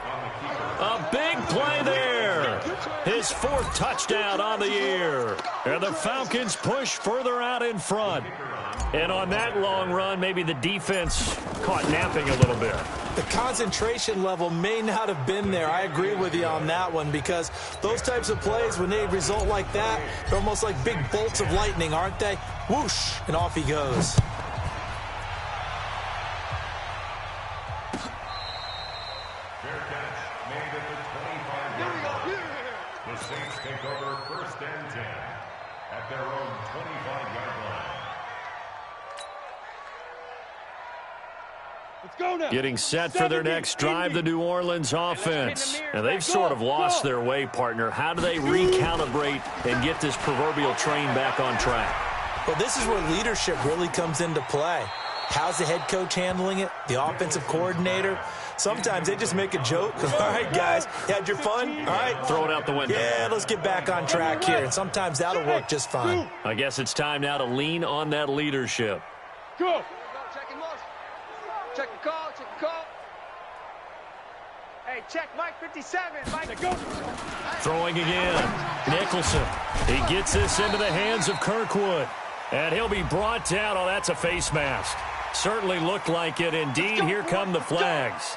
A big play there. His 4th touchdown on the year. And the Falcons push further out in front. And on that long run, maybe the defense caught napping a little bit. The concentration level may not have been there. I agree with you on that one, because those types of plays, when they result like that, they're almost like big bolts of lightning, aren't they? Whoosh, and off he goes. Fair catch made at the 25-yard line. The Saints take over 1st and 10 at their own 25-yard line. Let's go now. Getting set for their next drive, the New Orleans offense. And they've sort of lost their way, partner. How do they recalibrate and get this proverbial train back on track? Well, this is where leadership really comes into play. How's the head coach handling it? The offensive coordinator? Sometimes they just make a joke. All right, guys, you had your fun? All right. Throw it out the window. Yeah, let's get back on track here. And sometimes that'll work just fine. I guess it's time now to lean on that leadership. Go. Check the call. Check the call. Hey, check Mike 57. Mike, go. Throwing again. Nicholson. He gets this into the hands of Kirkwood. And he'll be brought down. Oh, that's a face mask. Certainly looked like it. Indeed, here come the flags.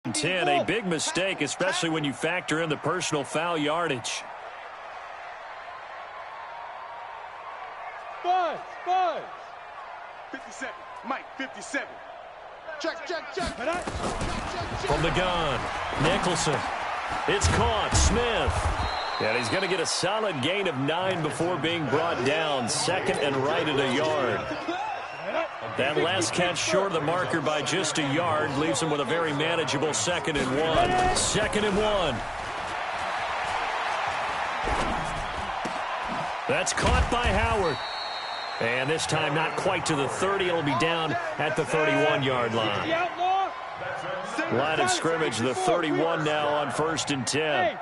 A big mistake, especially when you factor in the personal foul yardage. Buzz. 57. Mike 57. Check. From the gun, Nicholson. It's caught. Smith. And he's going to get a solid gain of 9 before being brought down. Second and right at a yard. That last catch short of the marker by just a yard leaves him with a very manageable 2nd and 1. 2nd and 1. That's caught by Howard. And this time not quite to the 30. It'll be down at the 31-yard line. Line of scrimmage, the 31 now on 1st and 10.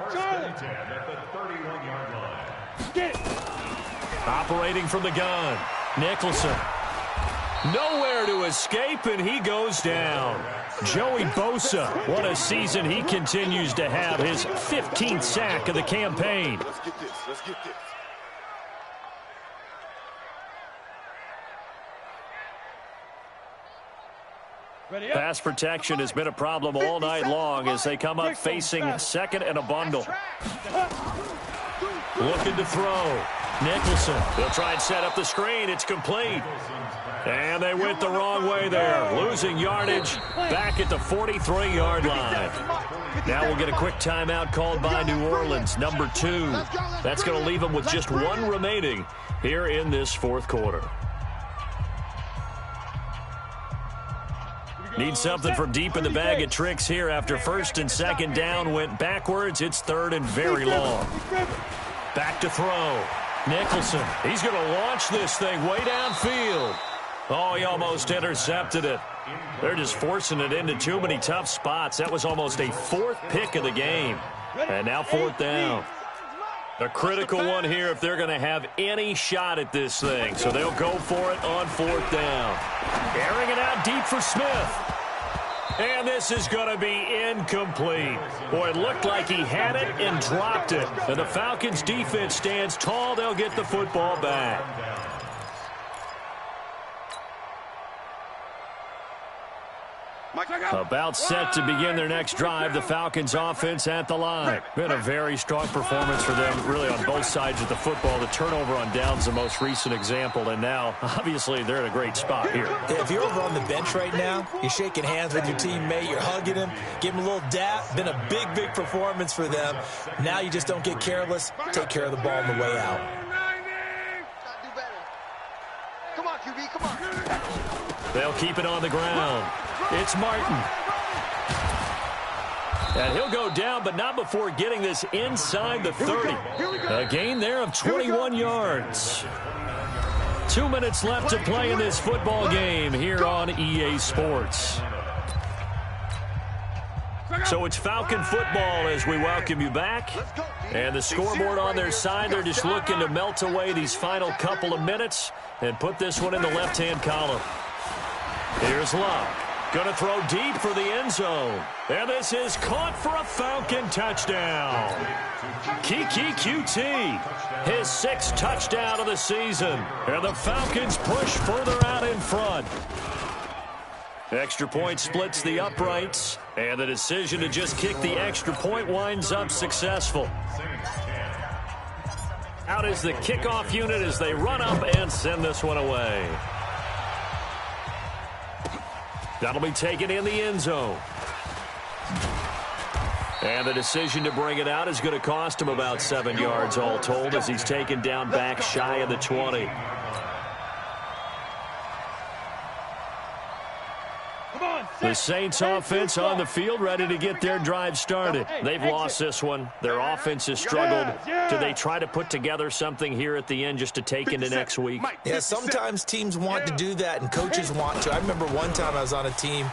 Operating from the gun, Nicholson. Nowhere to escape, and he goes down. Joey Bosa, what a season he continues to have. His 15th sack of the campaign. Let's get this. Pass protection has been a problem all night long as they come up facing second and a bundle. Looking to throw. Nicholson. They'll try and set up the screen. It's complete. And they went the wrong way there. Losing yardage back at the 43-yard line. Now we'll get a quick timeout called by New Orleans, number 2. That's going to leave them with just 1 remaining here in this 4th quarter. Need something from deep in the bag of tricks here after 1st and 2nd down went backwards. It's 3rd and very long. Back to throw. Nicholson. He's going to launch this thing way downfield. Oh, he almost intercepted it. They're just forcing it into too many tough spots. That was almost a 4th pick of the game. And now 4th down. A critical one here if they're going to have any shot at this thing. So they'll go for it on 4th down. Airing it out deep for Smith. And this is going to be incomplete. Boy, it looked like he had it and dropped it. And the Falcons defense stands tall. They'll get the football back. About set to begin their next drive, the Falcons offense at the line. Been a very strong performance for them, really on both sides of the football. The turnover on downs the most recent example, and now, obviously, they're in a great spot here. Yeah, if you're over on the bench right now, you're shaking hands with your teammate, you're hugging him, give him a little dap. Been a big, big performance for them. Now you just don't get careless. Take care of the ball on the way out. Come on, QB, come on. They'll keep it on the ground. It's Martin. And he'll go down, but not before getting this inside the 30. A gain there of 21 yards. 2 minutes left to play in this football game here on EA Sports. So it's Falcon football as we welcome you back. And the scoreboard on their side, they're just looking to melt away these final couple of minutes and put this one in the left-hand column. Here's Luck. Going to throw deep for the end zone. And this is caught for a Falcon touchdown. Kiki QT, his 6th touchdown of the season. And the Falcons push further out in front. Extra point splits the uprights. And the decision to just kick the extra point winds up successful. Out is the kickoff unit as they run up and send this one away. That'll be taken in the end zone. And the decision to bring it out is going to cost him about 7 yards all told as he's taken down back shy of the 20. The Saints offense on the field, ready to get their drive started. They've lost this one. Their offense has struggled. Do they try to put together something here at the end just to take into next week? Yeah, sometimes teams want to do that and coaches want to. I remember one time I was on a team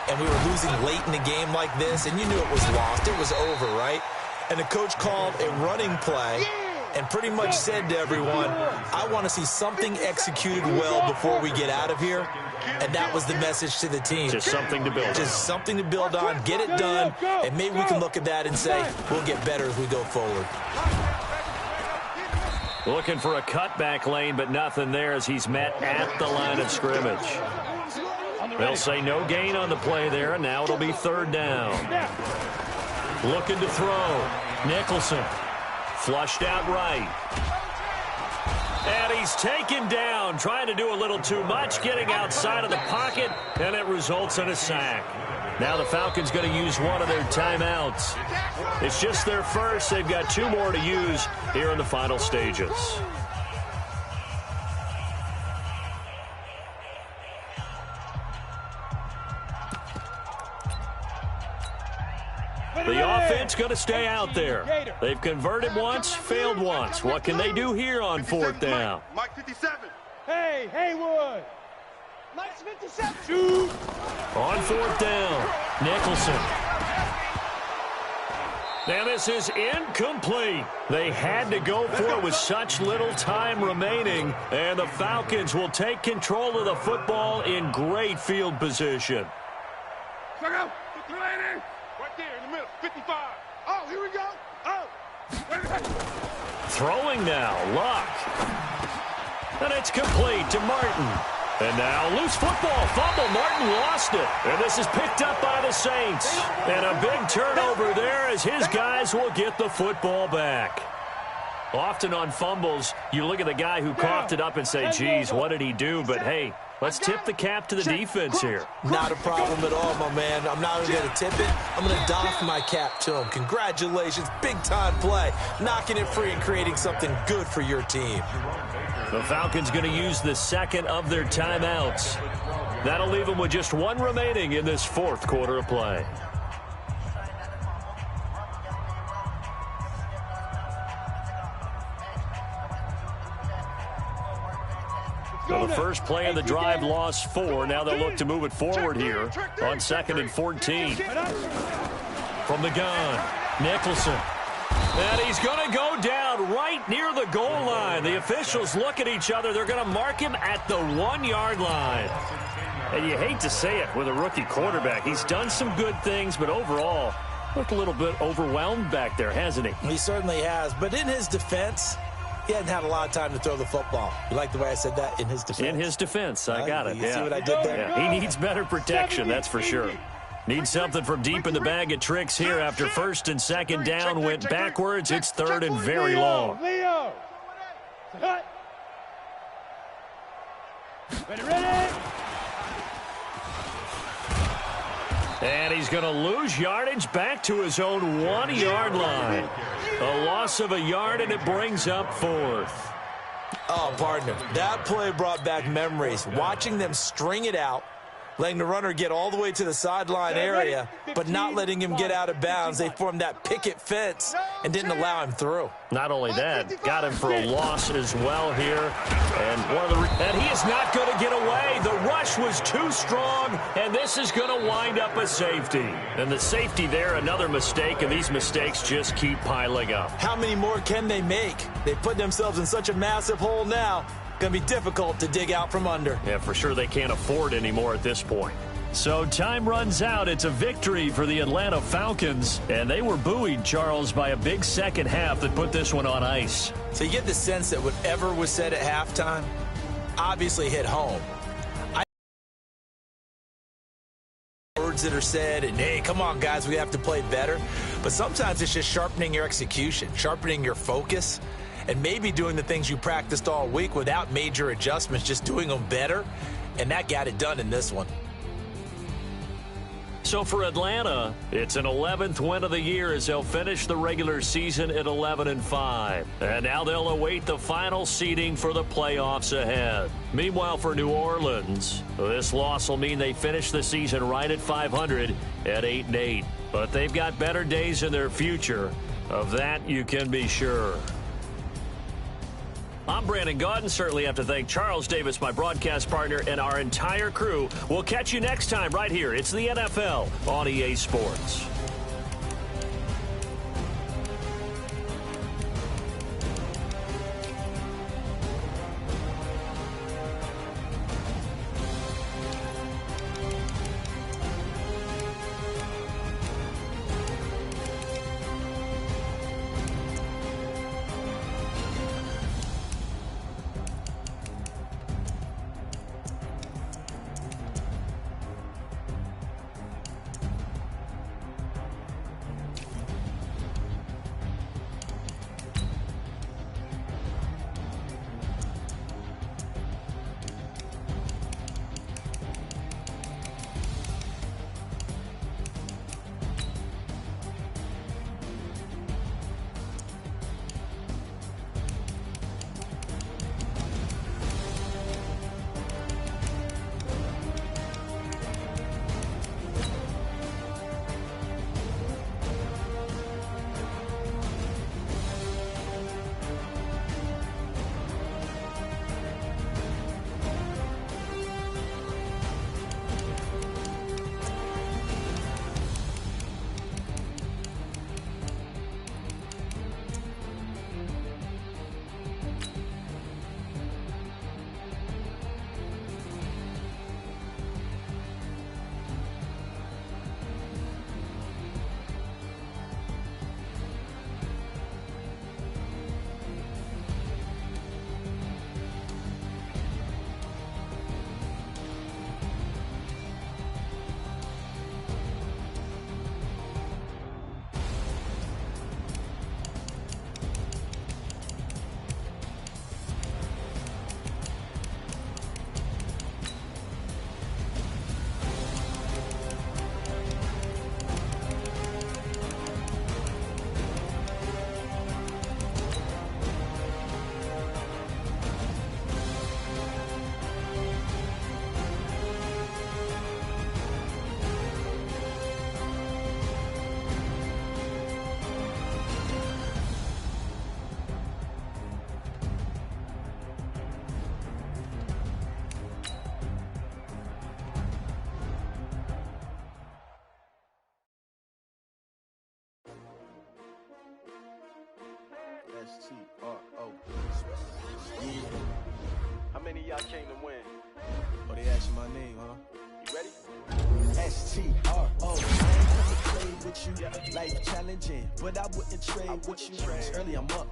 and we were losing late in a game like this, and you knew it was lost. It was over, right? And the coach called a running play and pretty much said to everyone, I want to see something executed well before we get out of here. And that was the message to the team. Just something to build on. Just something to build on, get it done, and maybe we can look at that and say, we'll get better as we go forward. Looking for a cutback lane, but nothing there as he's met at the line of scrimmage. They'll say no gain on the play there, and now it'll be third down. Looking to throw. Nicholson. Flushed out right. And he's taken down, trying to do a little too much, getting outside of the pocket, and it results in a sack. Now the Falcons going to use one of their timeouts. It's just their first. They've got 2 more to use here in the final stages. The offense going to stay out there. They've converted once, failed once. What can they do here on 4th down? Mike 57. Hey, Haywood. Mike's 57. Shoot. On 4th down, Nicholson. Now this is incomplete. They had to go for it with such little time remaining, and the Falcons will take control of the football in great field position. Check out. Right there in the middle. 55. Oh, here we go. Oh. Throwing now, Luck. And it's complete to Martin. And now loose football. Fumble. Martin lost it. And this is picked up by the Saints. And a big turnover there as his guys will get the football back. Often on fumbles, you look at the guy who coughed it up and say, geez, what did he do? But, hey, let's tip the cap to the defense here. Not a problem at all, my man. I'm not only going to tip it, I'm going to doff my cap to him. Congratulations, big-time play. Knocking it free and creating something good for your team. The Falcons going to use the second of their timeouts. That'll leave them with just 1 remaining in this 4th quarter of play. So the first play of the drive lost 4. Now they'll look to move it forward here on 2nd and 14. From the gun, Nicholson. And he's going to go down right near the goal line. The officials look at each other. They're going to mark him at the 1-yard line. And you hate to say it with a rookie quarterback. He's done some good things, but overall, looked a little bit overwhelmed back there, hasn't he? He certainly has. But in his defense, he hadn't had a lot of time to throw the football. You like the way I said that? In his defense? In his defense. I got it. You see what I did there? Yeah, he needs better protection, that's for sure. Needs something from deep in the bag of tricks here after 1st and 2nd down went backwards. It's 3rd and very long. Leo. Ready. And he's going to lose yardage back to his own 1-yard line. A loss of a yard, and it brings up 4th. Oh, partner, that play brought back memories. Watching them string it out, letting the runner get all the way to the sideline area, but not letting him get out of bounds. They formed that picket fence and didn't allow him through. Not only that, got him for a loss as well here. And he is not going to get away. The rush was too strong, and this is going to wind up a safety. And the safety there, another mistake, and these mistakes just keep piling up. How many more can they make? They put themselves in such a massive hole now. Going to be difficult to dig out from under. Yeah, for sure they can't afford anymore at this point. So time runs out. It's a victory for the Atlanta Falcons, and they were buoyed, Charles, by a big second half that put this one on ice. So you get the sense that whatever was said at halftime obviously hit home. Words that are said, and hey, come on, guys, we have to play better. But sometimes it's just sharpening your execution, sharpening your focus, and maybe doing the things you practiced all week without major adjustments, just doing them better. And that got it done in this one. So So for Atlanta, it's an 11th win of the year as they'll finish the regular season at 11-5. And now they'll await the final seeding for the playoffs ahead. Meanwhile, for New Orleans, this loss will mean they finish the season right at 500 at 8-8. But they've got better days in their future. Of that, you can be sure. I'm Brandon Gaudin. Certainly have to thank Charles Davis, my broadcast partner, and our entire crew. We'll catch you next time right here. It's the NFL on EA Sports. S-T-R-O. Yeah. How many of y'all came to win? Oh, they asked my name, huh? You ready? S-T-R-O. I ain't come to play with you. Life challenging, but I wouldn't trade with you. It's early, I'm up.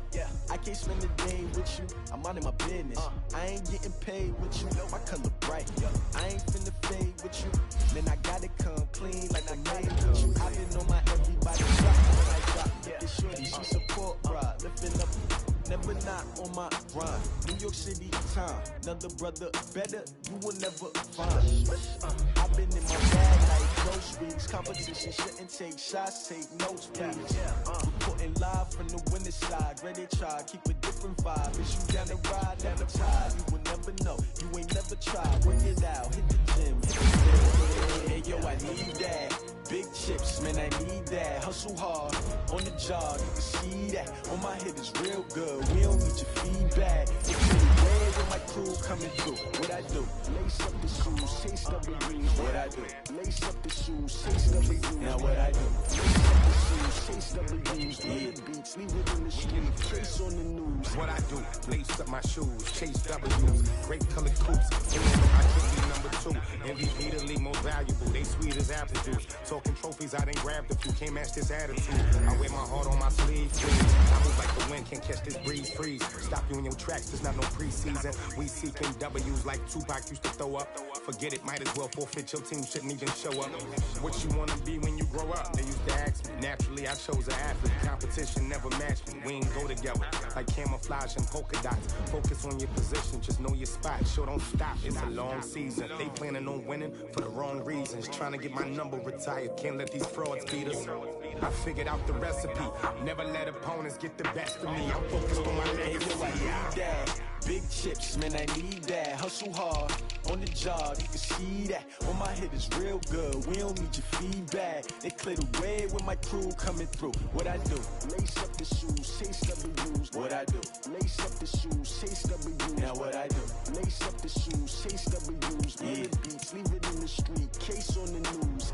I can't spend the day with you. I'm out in my business. I ain't getting paid with you. My color bright. I ain't finna fade with you. Then I gotta come clean like I made with you. I've been on my everybody drop when I drop. It's shorty, she support ride. Lifting up, never not on my grind. New York City time. Another brother better, you will never find. I've been in my bag like groceries. Competition shouldn't take shots, take notes, please. Reporting live from the winning side. Ready to try, keep a different vibe. Is you down the ride, never tired. You will never know, you ain't never tried. Work it out, hit the gym, hit the gym. Hey yo, I need that. Big chips, man, I need that. Hustle hard, on the job, you can see that. On my head is real good, we don't need your feedback. It's pretty red with my crew coming through. What I do? Lace up the shoes, chase the breeze. What I do? Lace up the shoes, chase the breeze. Now what I do? Lace up the shoes, chase the breeze. Yeah, beats, leave it in the street, trace on the news. What I do? Lace up my shoes, chase W's, great colored coops. I can't be number 2. MVP the league most valuable. They sweet as apple juice. Talking trophies, I done grabbed a few. Can't match this attitude. I wear my heart on my sleeve, please. I move like the wind, can't catch catch this breeze, freeze. Stop you in your tracks, there's not no preseason. We seeking W's like Tupac used to throw up. Forget it, might as well forfeit, your team shouldn't even show up. What you wanna be when you grow up? They used to ask me. Naturally, I chose an athlete. Competition never matched me. We ain't go together like camouflage and polka dots. Focus on your position, just know your spot. Sure, don't stop, it's a long season. They planning on winning for the wrong reasons. Trying to get my number retired, can't let these frauds beat us. I figured out the recipe. Never let opponents get the best of me. I'm focused on my legacy. Big chips, man, I need that. Hustle hard, on the job, you can see that. On my head is real good, we don't need your feedback. They clear the way with my crew coming through. What I do? Lace up the shoes, chase W's. What I do? Lace up the shoes, chase W's. Now what I do? Lace up the shoes, chase W's. Yeah. The beats, leave it in the street, case on the news.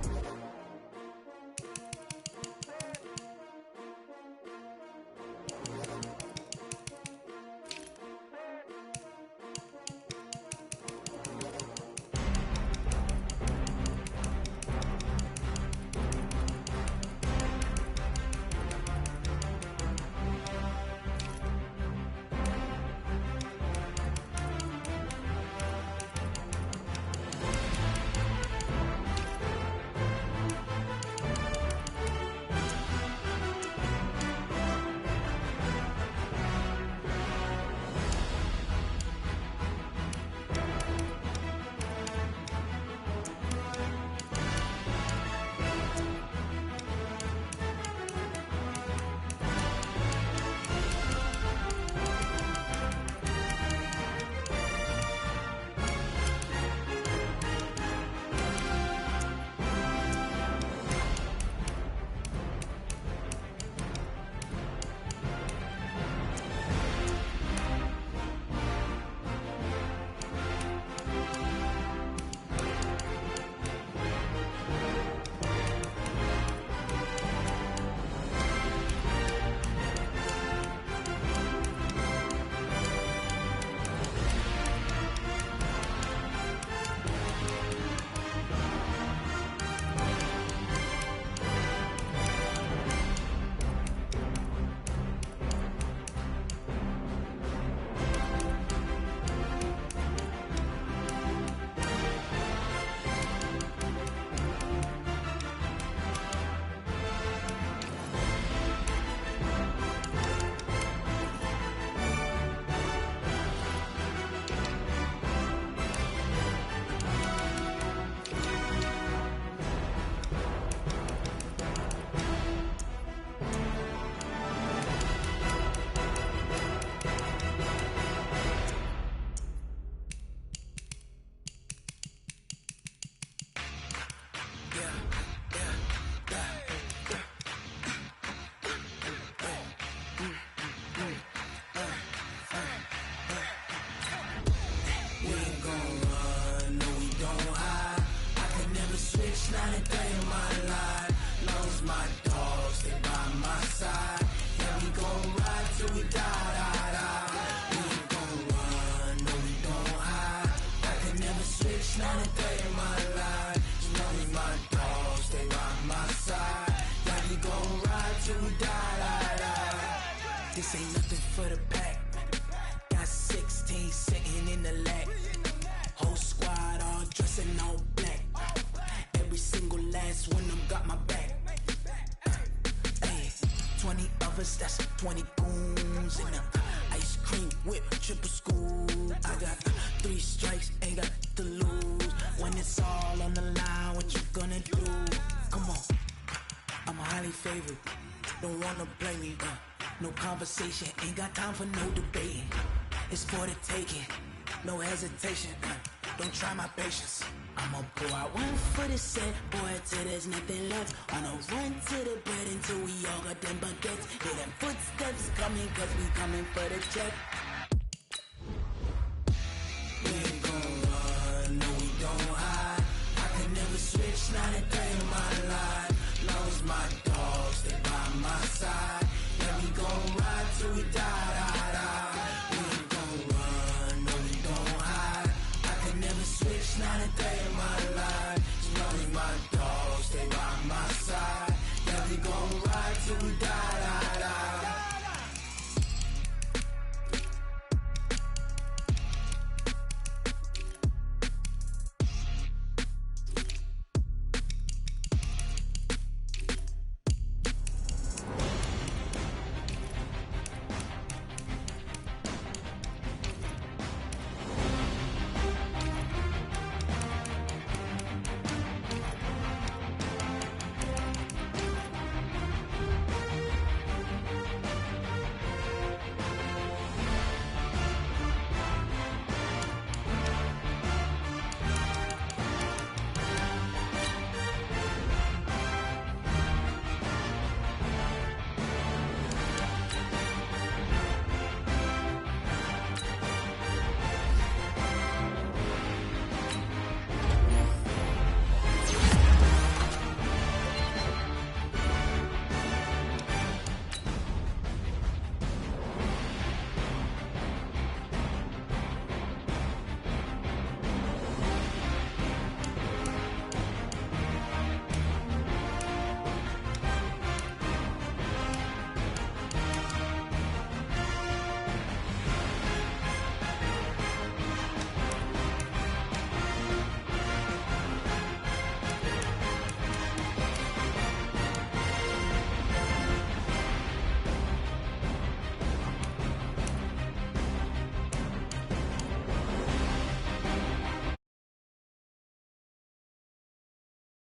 This ain't nothing for the pack. Got 16 sitting in the lap. Whole squad all dressing all black. Every single last one of them got my back. Hey, 20 of us, that's 20 goons in the ice cream whip, triple scoop. I got 3 strikes, ain't got to lose. When it's all on the line, what you gonna do? Come on, I'm a highly favored. Don't wanna blame me, no conversation, ain't got time for no debating. It's for the taking, no hesitation, don't try my patience. I'ma pour out one for the set, boy, till there's nothing left. On a run to the bread until we all got them baguettes. Hear them footsteps coming, cause we coming for the check.